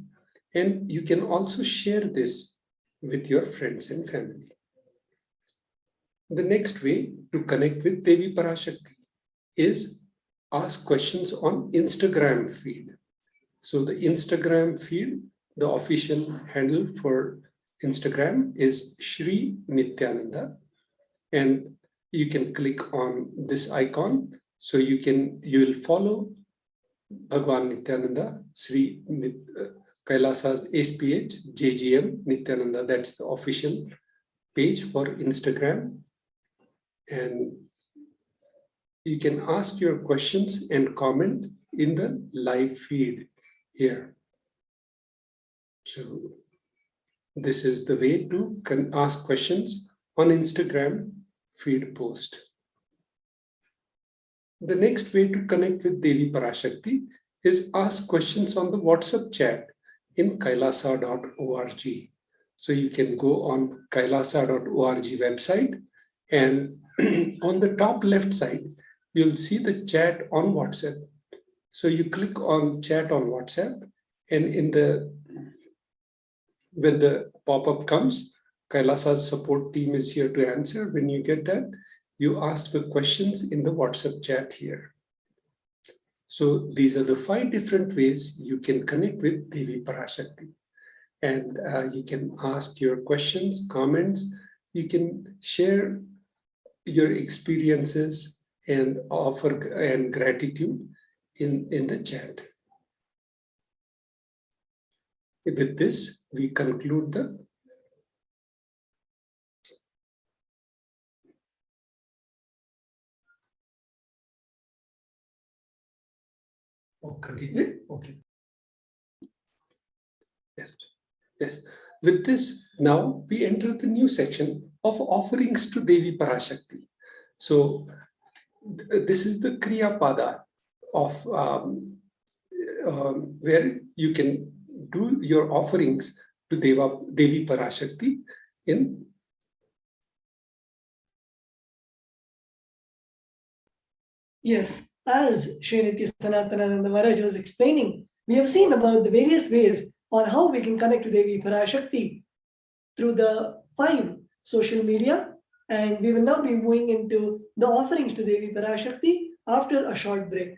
[SPEAKER 5] and you can also share this with your friends and family. The next way to connect with Devi Parashakti is ask questions on Instagram feed. So the Instagram feed, the official handle for Instagram is Shri Nithyananda, and you can click on this icon. So you will follow Bhagwan Nithyananda, Sri Kailasa's SPH JGM Nithyananda. That's the official page for Instagram. And you can ask your questions and comment in the live feed here. So this is the way to ask questions on Instagram feed post. The next way to connect with Devi Parashakti is ask questions on the WhatsApp chat in kailasa.org. So you can go on kailasa.org website, and on the top left side, you'll see the chat on WhatsApp. So you click on chat on WhatsApp, and when the pop-up comes, Kailasa's support team is here to answer. When you get that, you ask the questions in the WhatsApp chat here. So these are the 5 different ways you can connect with Devi Parashakti. And you can ask your questions, comments, you can share your experiences and offer and gratitude in the chat. With this, we conclude the okay. Yes. With this, now we enter the new section of offerings to Devi Parashakti. So this is the Kriya Pada of where you can do your offerings to Devi Parashakti in.
[SPEAKER 4] Yes, as Sri Nithyananda Maharaj was explaining, we have seen about the various ways on how we can connect to Devi Parashakti through the 5 social media, and we will now be moving into the offerings to Devi Parashakti after a short break.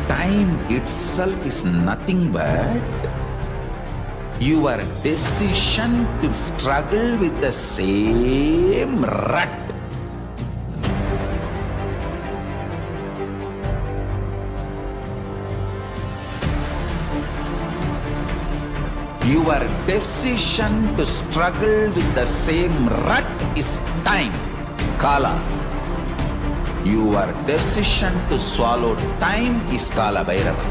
[SPEAKER 3] Time itself is nothing but your decision to struggle with the same rut. Your decision to struggle with the same rut is time, Kala. Your decision to swallow time is Kala Bhairava.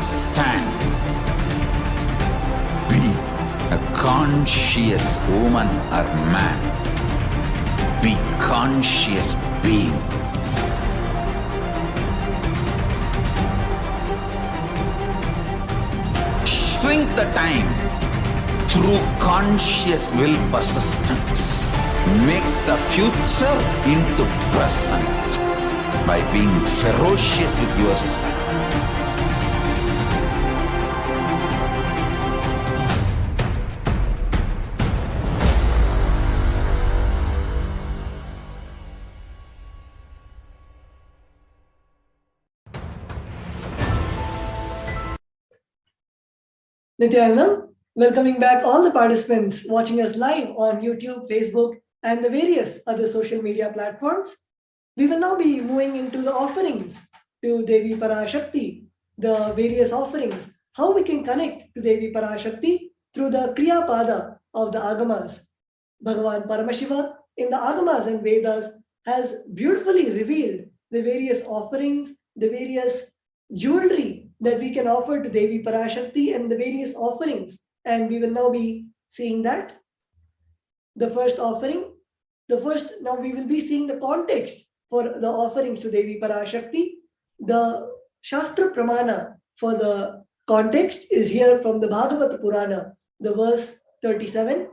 [SPEAKER 3] Stand. Be a conscious woman or man. Be conscious being. Shrink the time through conscious will persistence. Make the future into present by being ferocious with yourself.
[SPEAKER 4] Nithyananda, welcoming back all the participants watching us live on YouTube, Facebook, and the various other social media platforms. We will now be moving into the offerings to Devi Parashakti, the various offerings, how we can connect to Devi Parashakti through the Kriya Pada of the Agamas. Bhagavan Paramashiva in the Agamas and Vedas has beautifully revealed the various offerings, the various jewelry that we can offer to Devi Parashakti and the various offerings. And we will now be seeing that. The first offering, now we will be seeing the context for the offerings to Devi Parashakti. The Shastra Pramana for the context is here from the Bhagavata Purana, the verse 37.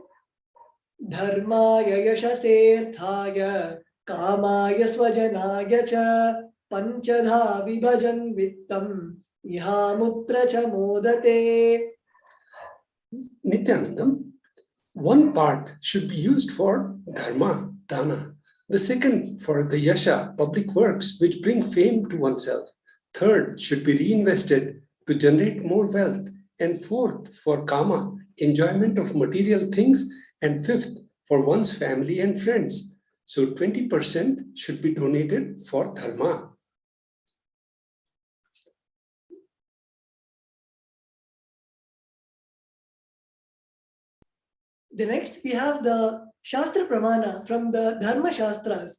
[SPEAKER 4] Dharmaya yashaserthaya kamaya swajanaya cha panchadha vibhajan vittam ihamutra cha modate.
[SPEAKER 5] Nithyanandam, one part should be used for dharma, dana, The second, for the yasha, public works, which bring fame to oneself. Third, should be reinvested to generate more wealth. And fourth, for kama, enjoyment of material things. And fifth, for one's family and friends. So 20% should be donated for dharma.
[SPEAKER 4] The next, we have the Shastra Pramana from the Dharma Shastras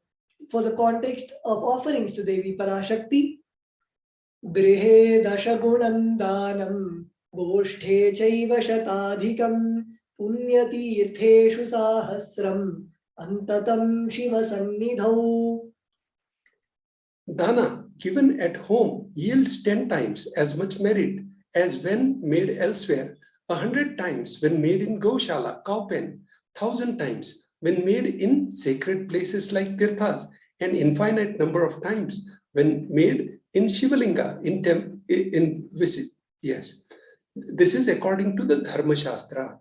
[SPEAKER 4] for the context of offerings to Devi Parashakti. Grihe dashagunam danam goshthe chaiva shatadhikam punyatirtheshu sahasram antatam shiva sannidhau.
[SPEAKER 5] Dana given at home yields 10 times as much merit as when made elsewhere, 100 times when made in Goshala, Kaupen, 1000 times when made in sacred places like Tirthas, and infinite number of times when made in Shivalinga, in visit. Yes, this is according to the Dharma Shastra.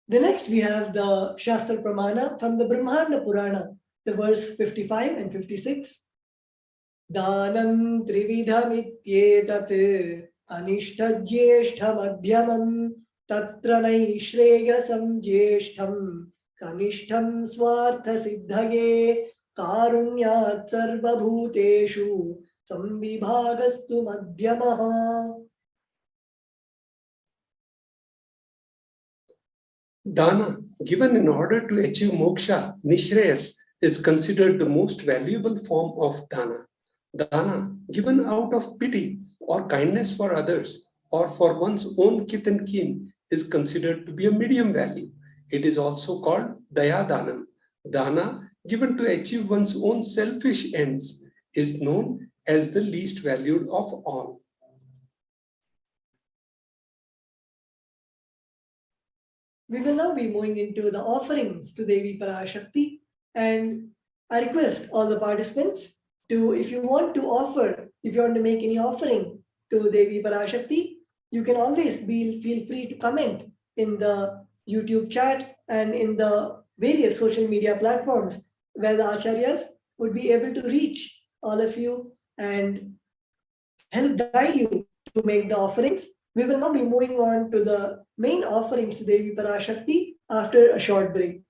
[SPEAKER 4] The next, we have the Shastra Pramana from the Brahmanda Purana, the verse 55 and 56. Danam trividhamityetat anishtajyeshtham madhyamam tatra naishreyasam jyeshtham kanishtham swartha siddhage karunyat sarvabhuteshu samvibhagastu madhyamaha.
[SPEAKER 5] Dana given in order to achieve moksha, nishreyas, is considered the most valuable form of dana. Dana given out of pity or kindness for others or for one's own kith and kin is considered to be a medium value. It is also called daya danam. Dana given to achieve one's own selfish ends is known as the least valued of all.
[SPEAKER 4] We will now be moving into the offerings to Devi Parashakti, and I request all the participants to, if you want to make any offering to Devi Parashakti, you can always feel free to comment in the YouTube chat and in the various social media platforms where the Acharyas would be able to reach all of you and help guide you to make the offerings. We will now be moving on to the main offerings to Devi Parashakti after a short break.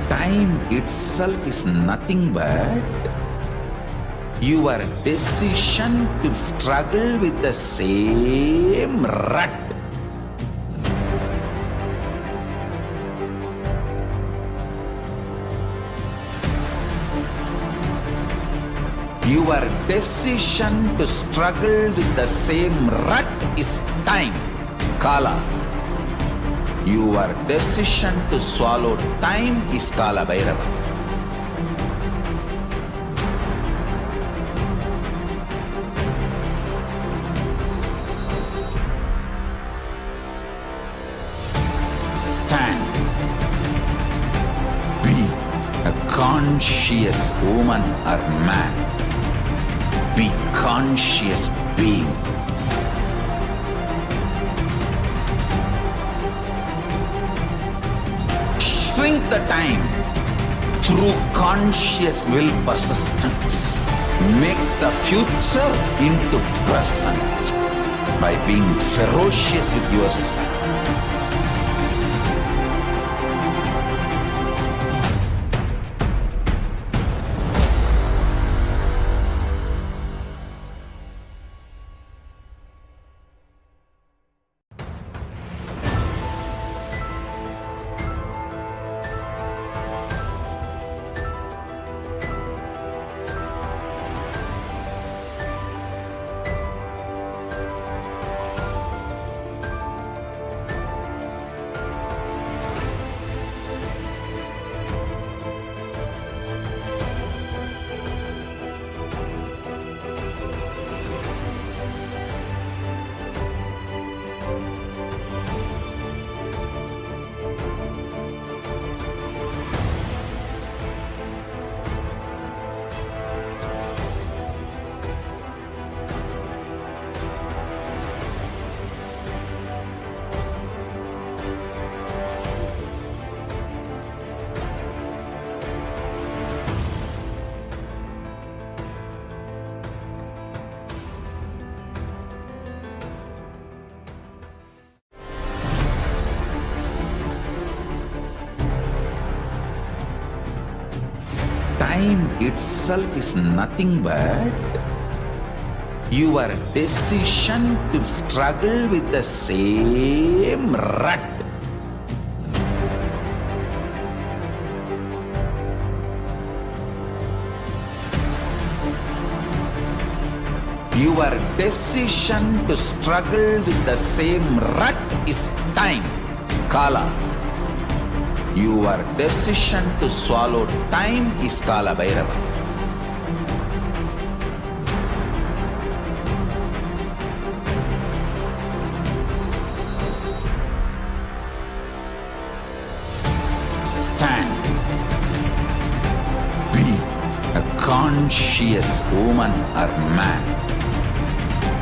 [SPEAKER 3] Time itself is nothing but your decision to struggle with the same rut. Your decision to struggle with the same rut is time, Kala. Your decision to swallow time is Kala Bhairava. Stand. Be a conscious woman or man. Be conscious being. Shrink the time through conscious will persistence. Make the future into present by being ferocious with yourself. Time itself is nothing but your decision to struggle with the same rut. Your decision to struggle with the same rut is time, Kala. Your decision to swallow time is Kala Bhairava. Stand. Be a conscious woman or man.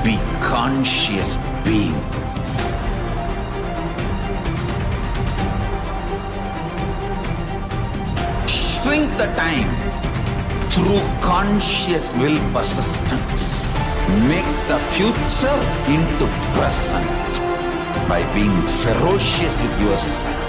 [SPEAKER 3] Be conscious being. Shrink the time through conscious will persistence. Make the future into present by being ferocious with yourself.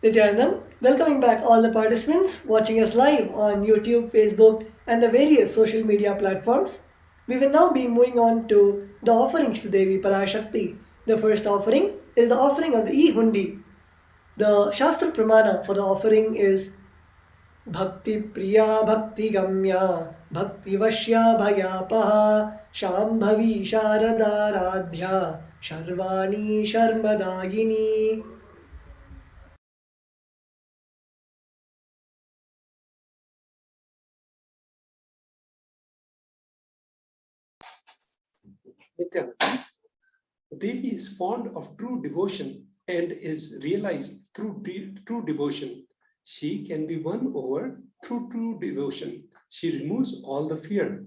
[SPEAKER 4] Nithyanandam, welcoming back all the participants watching us live on YouTube, Facebook, and the various social media platforms. We will now be moving on to the offerings to Devi Parashakti. The first offering is the offering of the E-Hundi. The Shastra Pramana for the offering is Bhakti Priya Bhakti Gamya Bhakti Vashya Bhayapaha Shambhavi Sharadaradhya Sharvani Sharmadayini.
[SPEAKER 5] Nithyananda, Devi is fond of true devotion and is realized through true devotion. She can be won over through true devotion. She removes all the fear.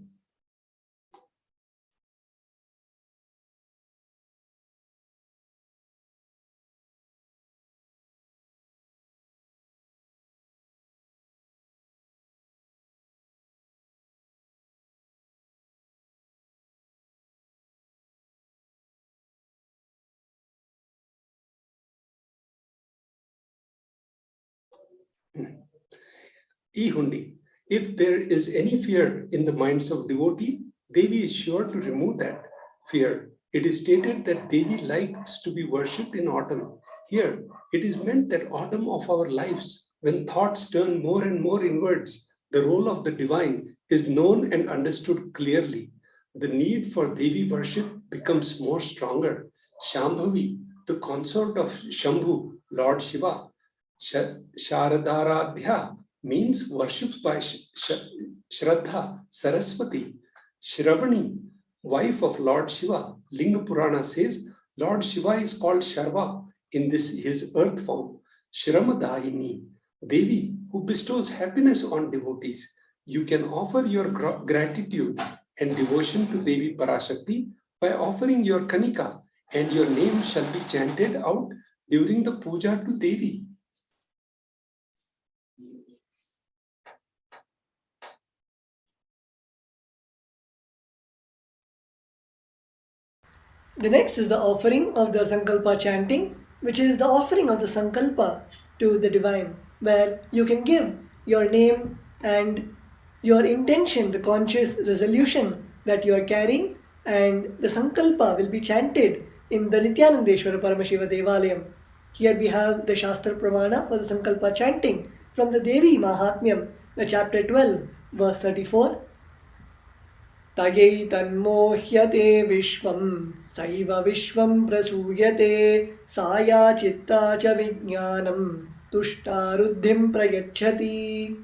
[SPEAKER 5] E-Hundi. If there is any fear in the minds of devotee, Devi is sure to remove that fear. It is stated that Devi likes to be worshipped in autumn. Here, it is meant that autumn of our lives, when thoughts turn more and more inwards, the role of the divine is known and understood clearly. The need for Devi worship becomes more stronger. Shambhavi, the consort of Shambhu, Lord Shiva, Sharadaradhya means worshipped by Shraddha, Saraswati. Shravani, wife of Lord Shiva. Linga Purana says Lord Shiva is called Sharva in this his earth form. Shramadayini, Devi, who bestows happiness on devotees. You can offer your gratitude and devotion to Devi Parashakti by offering your Kanika, and your name shall be chanted out during the puja to Devi.
[SPEAKER 4] The next is the offering of the Sankalpa chanting, which is the offering of the Sankalpa to the divine, where you can give your name and your intention, the conscious resolution that you are carrying, and the Sankalpa will be chanted in the Nithyanandeshwara Paramashiva Devalayam. Here we have the Shastra Pramana for the Sankalpa chanting from the Devi Mahatmyam, the chapter 12, verse 34. तयै तन्मोह्यते विश्वं सैव विश्वं प्रसूयते साया चित्ता च विज्ञानं तुष्टारुद्धिं प्रयच्छति.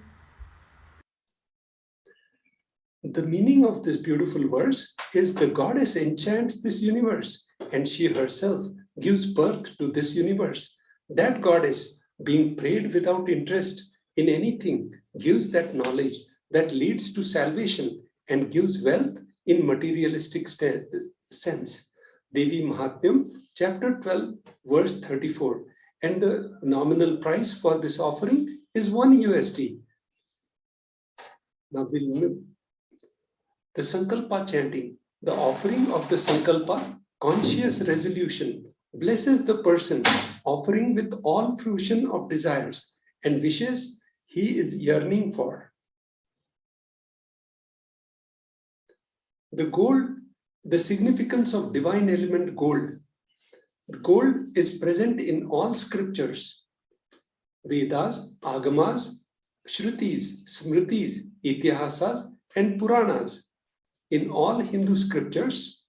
[SPEAKER 5] The meaning of this beautiful verse is the goddess enchants this universe and she herself gives birth to this universe. That goddess, being prayed without interest in anything, gives that knowledge that leads to salvation and gives wealth in materialistic sense. Devi Mahatmyam, chapter 12, verse 34. And the nominal price for this offering is $1. Now we'll move. The Sankalpa chanting, the offering of the Sankalpa, conscious resolution, blesses the person offering with all fruition of desires and wishes he is yearning for. The gold, the significance of divine element gold. Gold is present in all scriptures, Vedas, Agamas, Shrutis, Smritis, Itihasas, and Puranas. In all Hindu scriptures,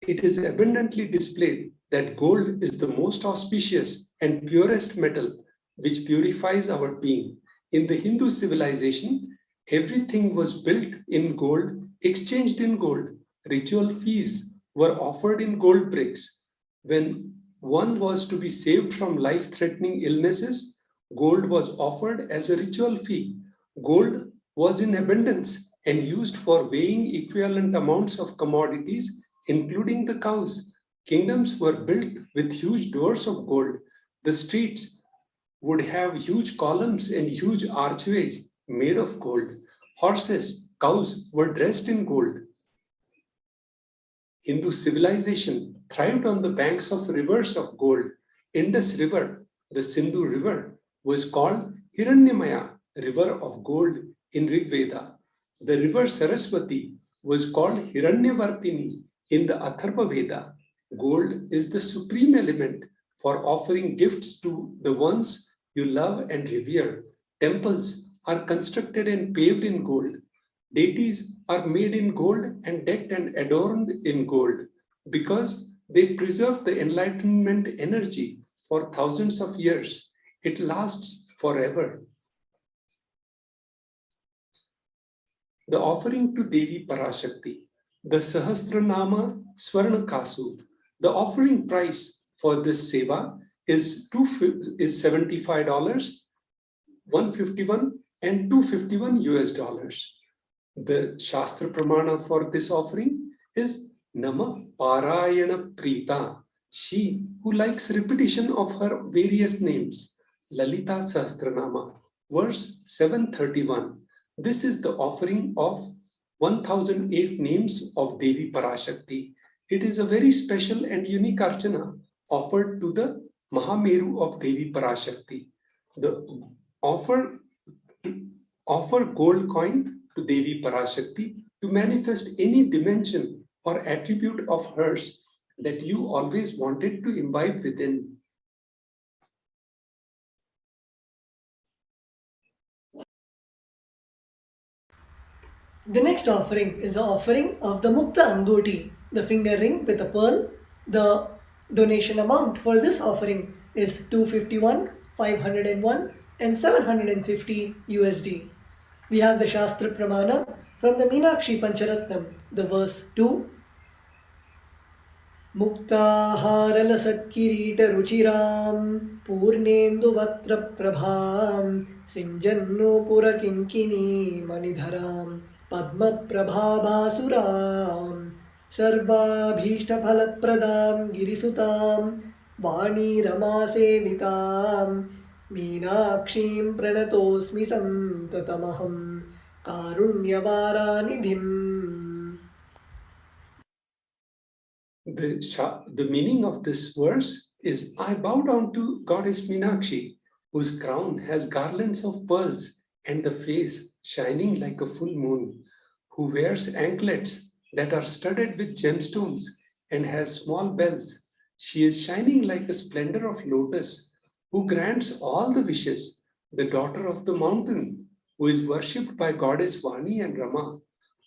[SPEAKER 5] it is abundantly displayed that gold is the most auspicious and purest metal which purifies our being. In the Hindu civilization, everything was built in gold, exchanged in gold. Ritual feasts were offered in gold bricks. When one was to be saved from life-threatening illnesses, gold was offered as a ritual fee. Gold was in abundance and used for weighing equivalent amounts of commodities, including the cows. Kingdoms were built with huge doors of gold. The streets would have huge columns and huge archways made of gold. Horses, cows were dressed in gold. Hindu civilization thrived on the banks of rivers of gold. Indus River, the Sindhu River, was called Hiranyamaya, river of gold in Rig Veda. The river Saraswati was called Hiranyavartini in the Atharva Veda. Gold is the supreme element for offering gifts to the ones you love and revere. Temples are constructed and paved in gold. Deities are made in gold and decked and adorned in gold because they preserve the enlightenment energy for thousands of years. It lasts forever. The offering to Devi Parashakti, the Sahasranama Swarna Kasu. The offering price for this seva is $75, $151, and $251. The Shastra Pramana for this offering is Nama Parayana Prita, she who likes repetition of her various names. Lalita Sahasranama, verse 731. This is the offering of 1008 names of Devi Parashakti. It is a very special and unique archana offered to the Mahameru of Devi Parashakti. The offer gold coin to Devi Parashakti to manifest any dimension or attribute of hers that you always wanted to imbibe within.
[SPEAKER 4] The next offering is the offering of the Mukta Angoti, the finger ring with a pearl. The donation amount for this offering is $251, $501, and $750 USD. We have the Shastra Pramana from the Meenakshi Pancharatnam, the verse 2. Muktahara satkirita ruchiram purnendu vatra prabham sinjannu purakinkini manidharam padma prabhabasuram sarvabhishta phalapradam girisutam Vani Rama Sevitam Meenakshim Pranatosmi Santatamaham Karunyavaranidhim.
[SPEAKER 5] The meaning of this verse is, I bow down to Goddess Meenakshi, whose crown has garlands of pearls and the face shining like a full moon, who wears anklets that are studded with gemstones and has small bells. She is shining like a splendor of lotus, who grants all the wishes, the daughter of the mountain, who is worshipped by Goddess Vani and Rama.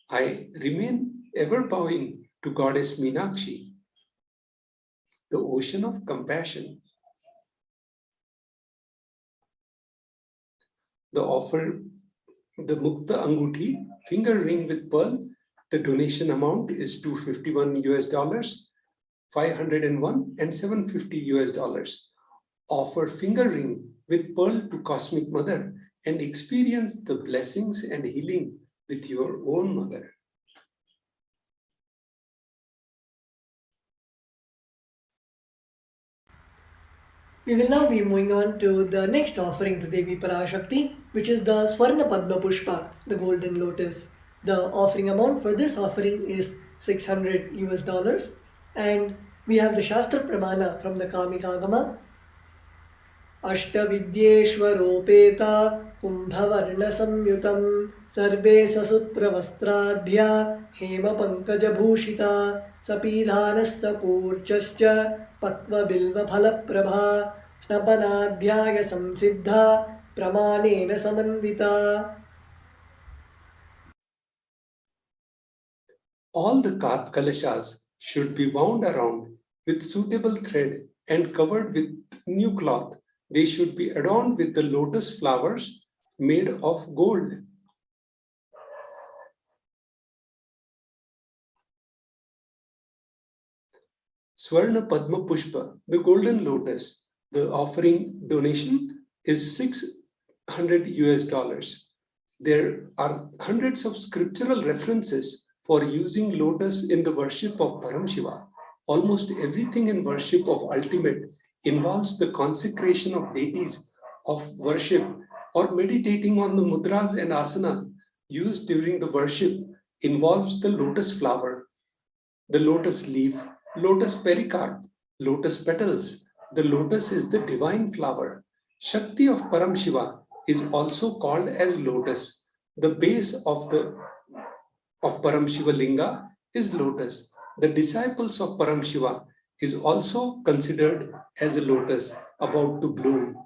[SPEAKER 5] I remain ever bowing to Goddess Meenakshi, the ocean of compassion. The offer, the Mukta Anguti, finger ring with pearl, the donation amount is $251, 501 and $750. Offer finger ring with pearl to Cosmic Mother and experience the blessings and healing with your own mother.
[SPEAKER 4] We will now be moving on to the next offering to Devi Parashakti, which is the Swarna Padma Pushpa, the golden lotus. The offering amount for this offering is $600, and we have the Shastra Pramana from the Kamikagama. Ashtavidyeshwaropeta Kumbhavarnasamyutam Sarve Sasutra Hema Pankajabhushita Sapidhanassa Purchascha Patva Bilva Phalaprabha Snapanadhyaya Samsiddha Pramanena Samanvita.
[SPEAKER 5] All the kalashas should be wound around with suitable thread and covered with new cloth. They should be adorned with the lotus flowers made of gold. Swarna Padma Pushpa, the golden lotus, the offering donation is $600. There are hundreds of scriptural references for using lotus in the worship of Paramashiva. Almost everything in worship of ultimate involves the consecration of deities of worship or meditating on the mudras and asanas used during the worship involves the lotus flower, the lotus leaf, lotus pericarp, lotus petals. The lotus is the divine flower. Shakti of Paramashiva is also called as lotus. The base of Paramashiva Linga is lotus. The disciples of Paramashiva is also considered as a lotus about to bloom.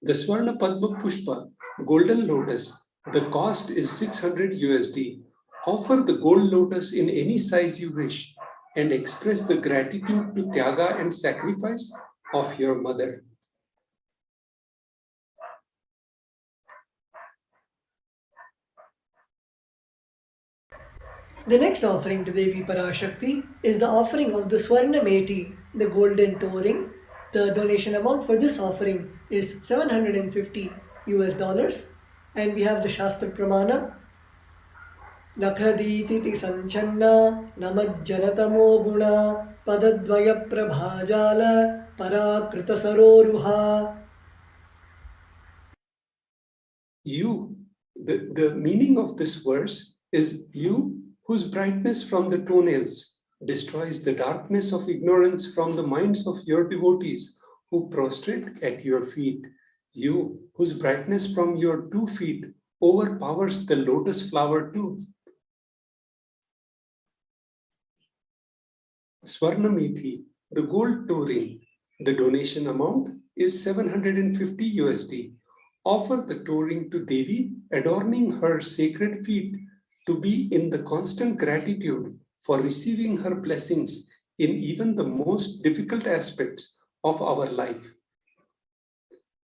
[SPEAKER 5] The Swarna Padma Pushpa, golden lotus, the cost is $600. Offer the gold lotus in any size you wish and express the gratitude to Tyaga and sacrifice of your mother.
[SPEAKER 4] The next offering to Devi Parashakti is the offering of the Swarna Meti, the golden toe ring. The donation amount for this offering is $750, and we have the Shastra Pramana. Nakhaditi Sanchanna Namajjanatamo Guna Padadvaya Prabhajala Parakrita Saroruha.
[SPEAKER 5] You, the meaning of this verse is you whose brightness from the toenails destroys the darkness of ignorance from the minds of your devotees who prostrate at your feet. You whose brightness from your 2 feet overpowers the lotus flower too. Swarnamethi, the gold toe ring. The donation amount is $750. Offer the toe ring to Devi, adorning her sacred feet, to be in the constant gratitude for receiving her blessings in even the most difficult aspects of our life.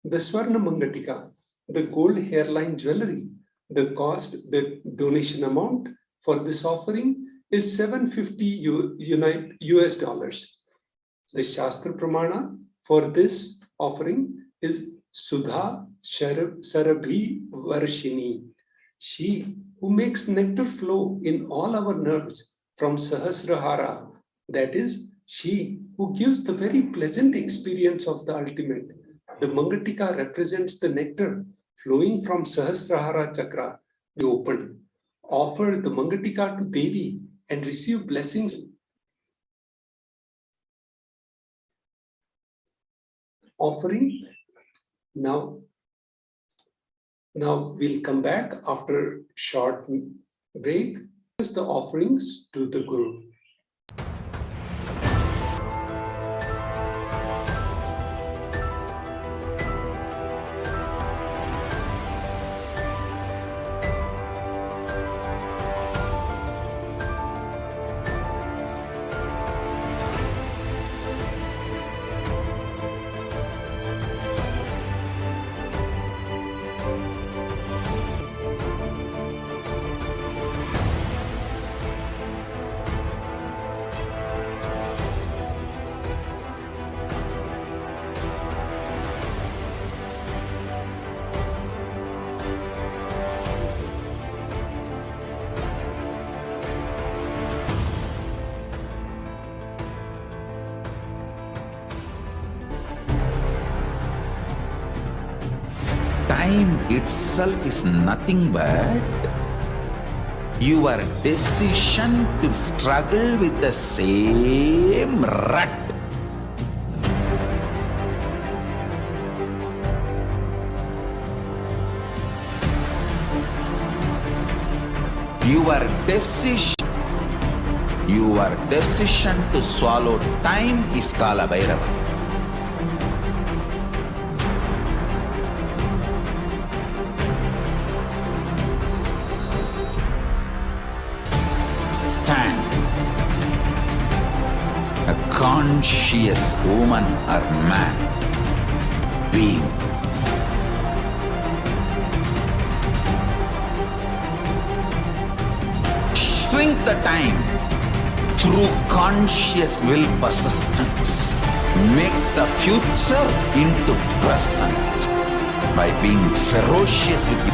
[SPEAKER 5] The Swarna Mangatika, the gold hairline jewelry, the donation amount for this offering is $750. The Shastra Pramana for this offering is Sudha Sarabhi Varshini. She who makes nectar flow in all our nerves from Sahasrahara, that is, she who gives the very pleasant experience of the ultimate. The Mangatika represents the nectar flowing from Sahasrahara Chakra, the open. Offer the Mangatika to Devi and receive blessings. Offering. Now we'll come back after short break. The offerings to the Guru.
[SPEAKER 3] Time itself is nothing but your decision to struggle with the same rut. Your decision to swallow time is Kala Bhairava. A conscious woman or man being. Shrink the time through conscious will persistence. Make the future into present by being ferocious with you.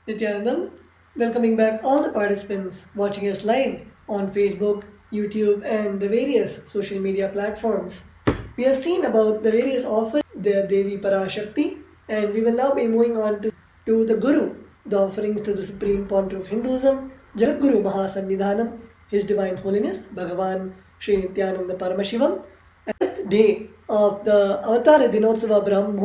[SPEAKER 4] Nithyanandam, welcoming back all the participants watching us live on Facebook, YouTube, and the various social media platforms. We have seen about the various offerings, the Devi Parashakti, and we will now be moving on to the Guru, the offerings to the Supreme Pontiff of Hinduism, Jagadguru Mahasannidhanam, His Divine Holiness, Bhagavan Sri Nithyananda Paramashivam, 8th day of the Avatara Dinotsava Brahmot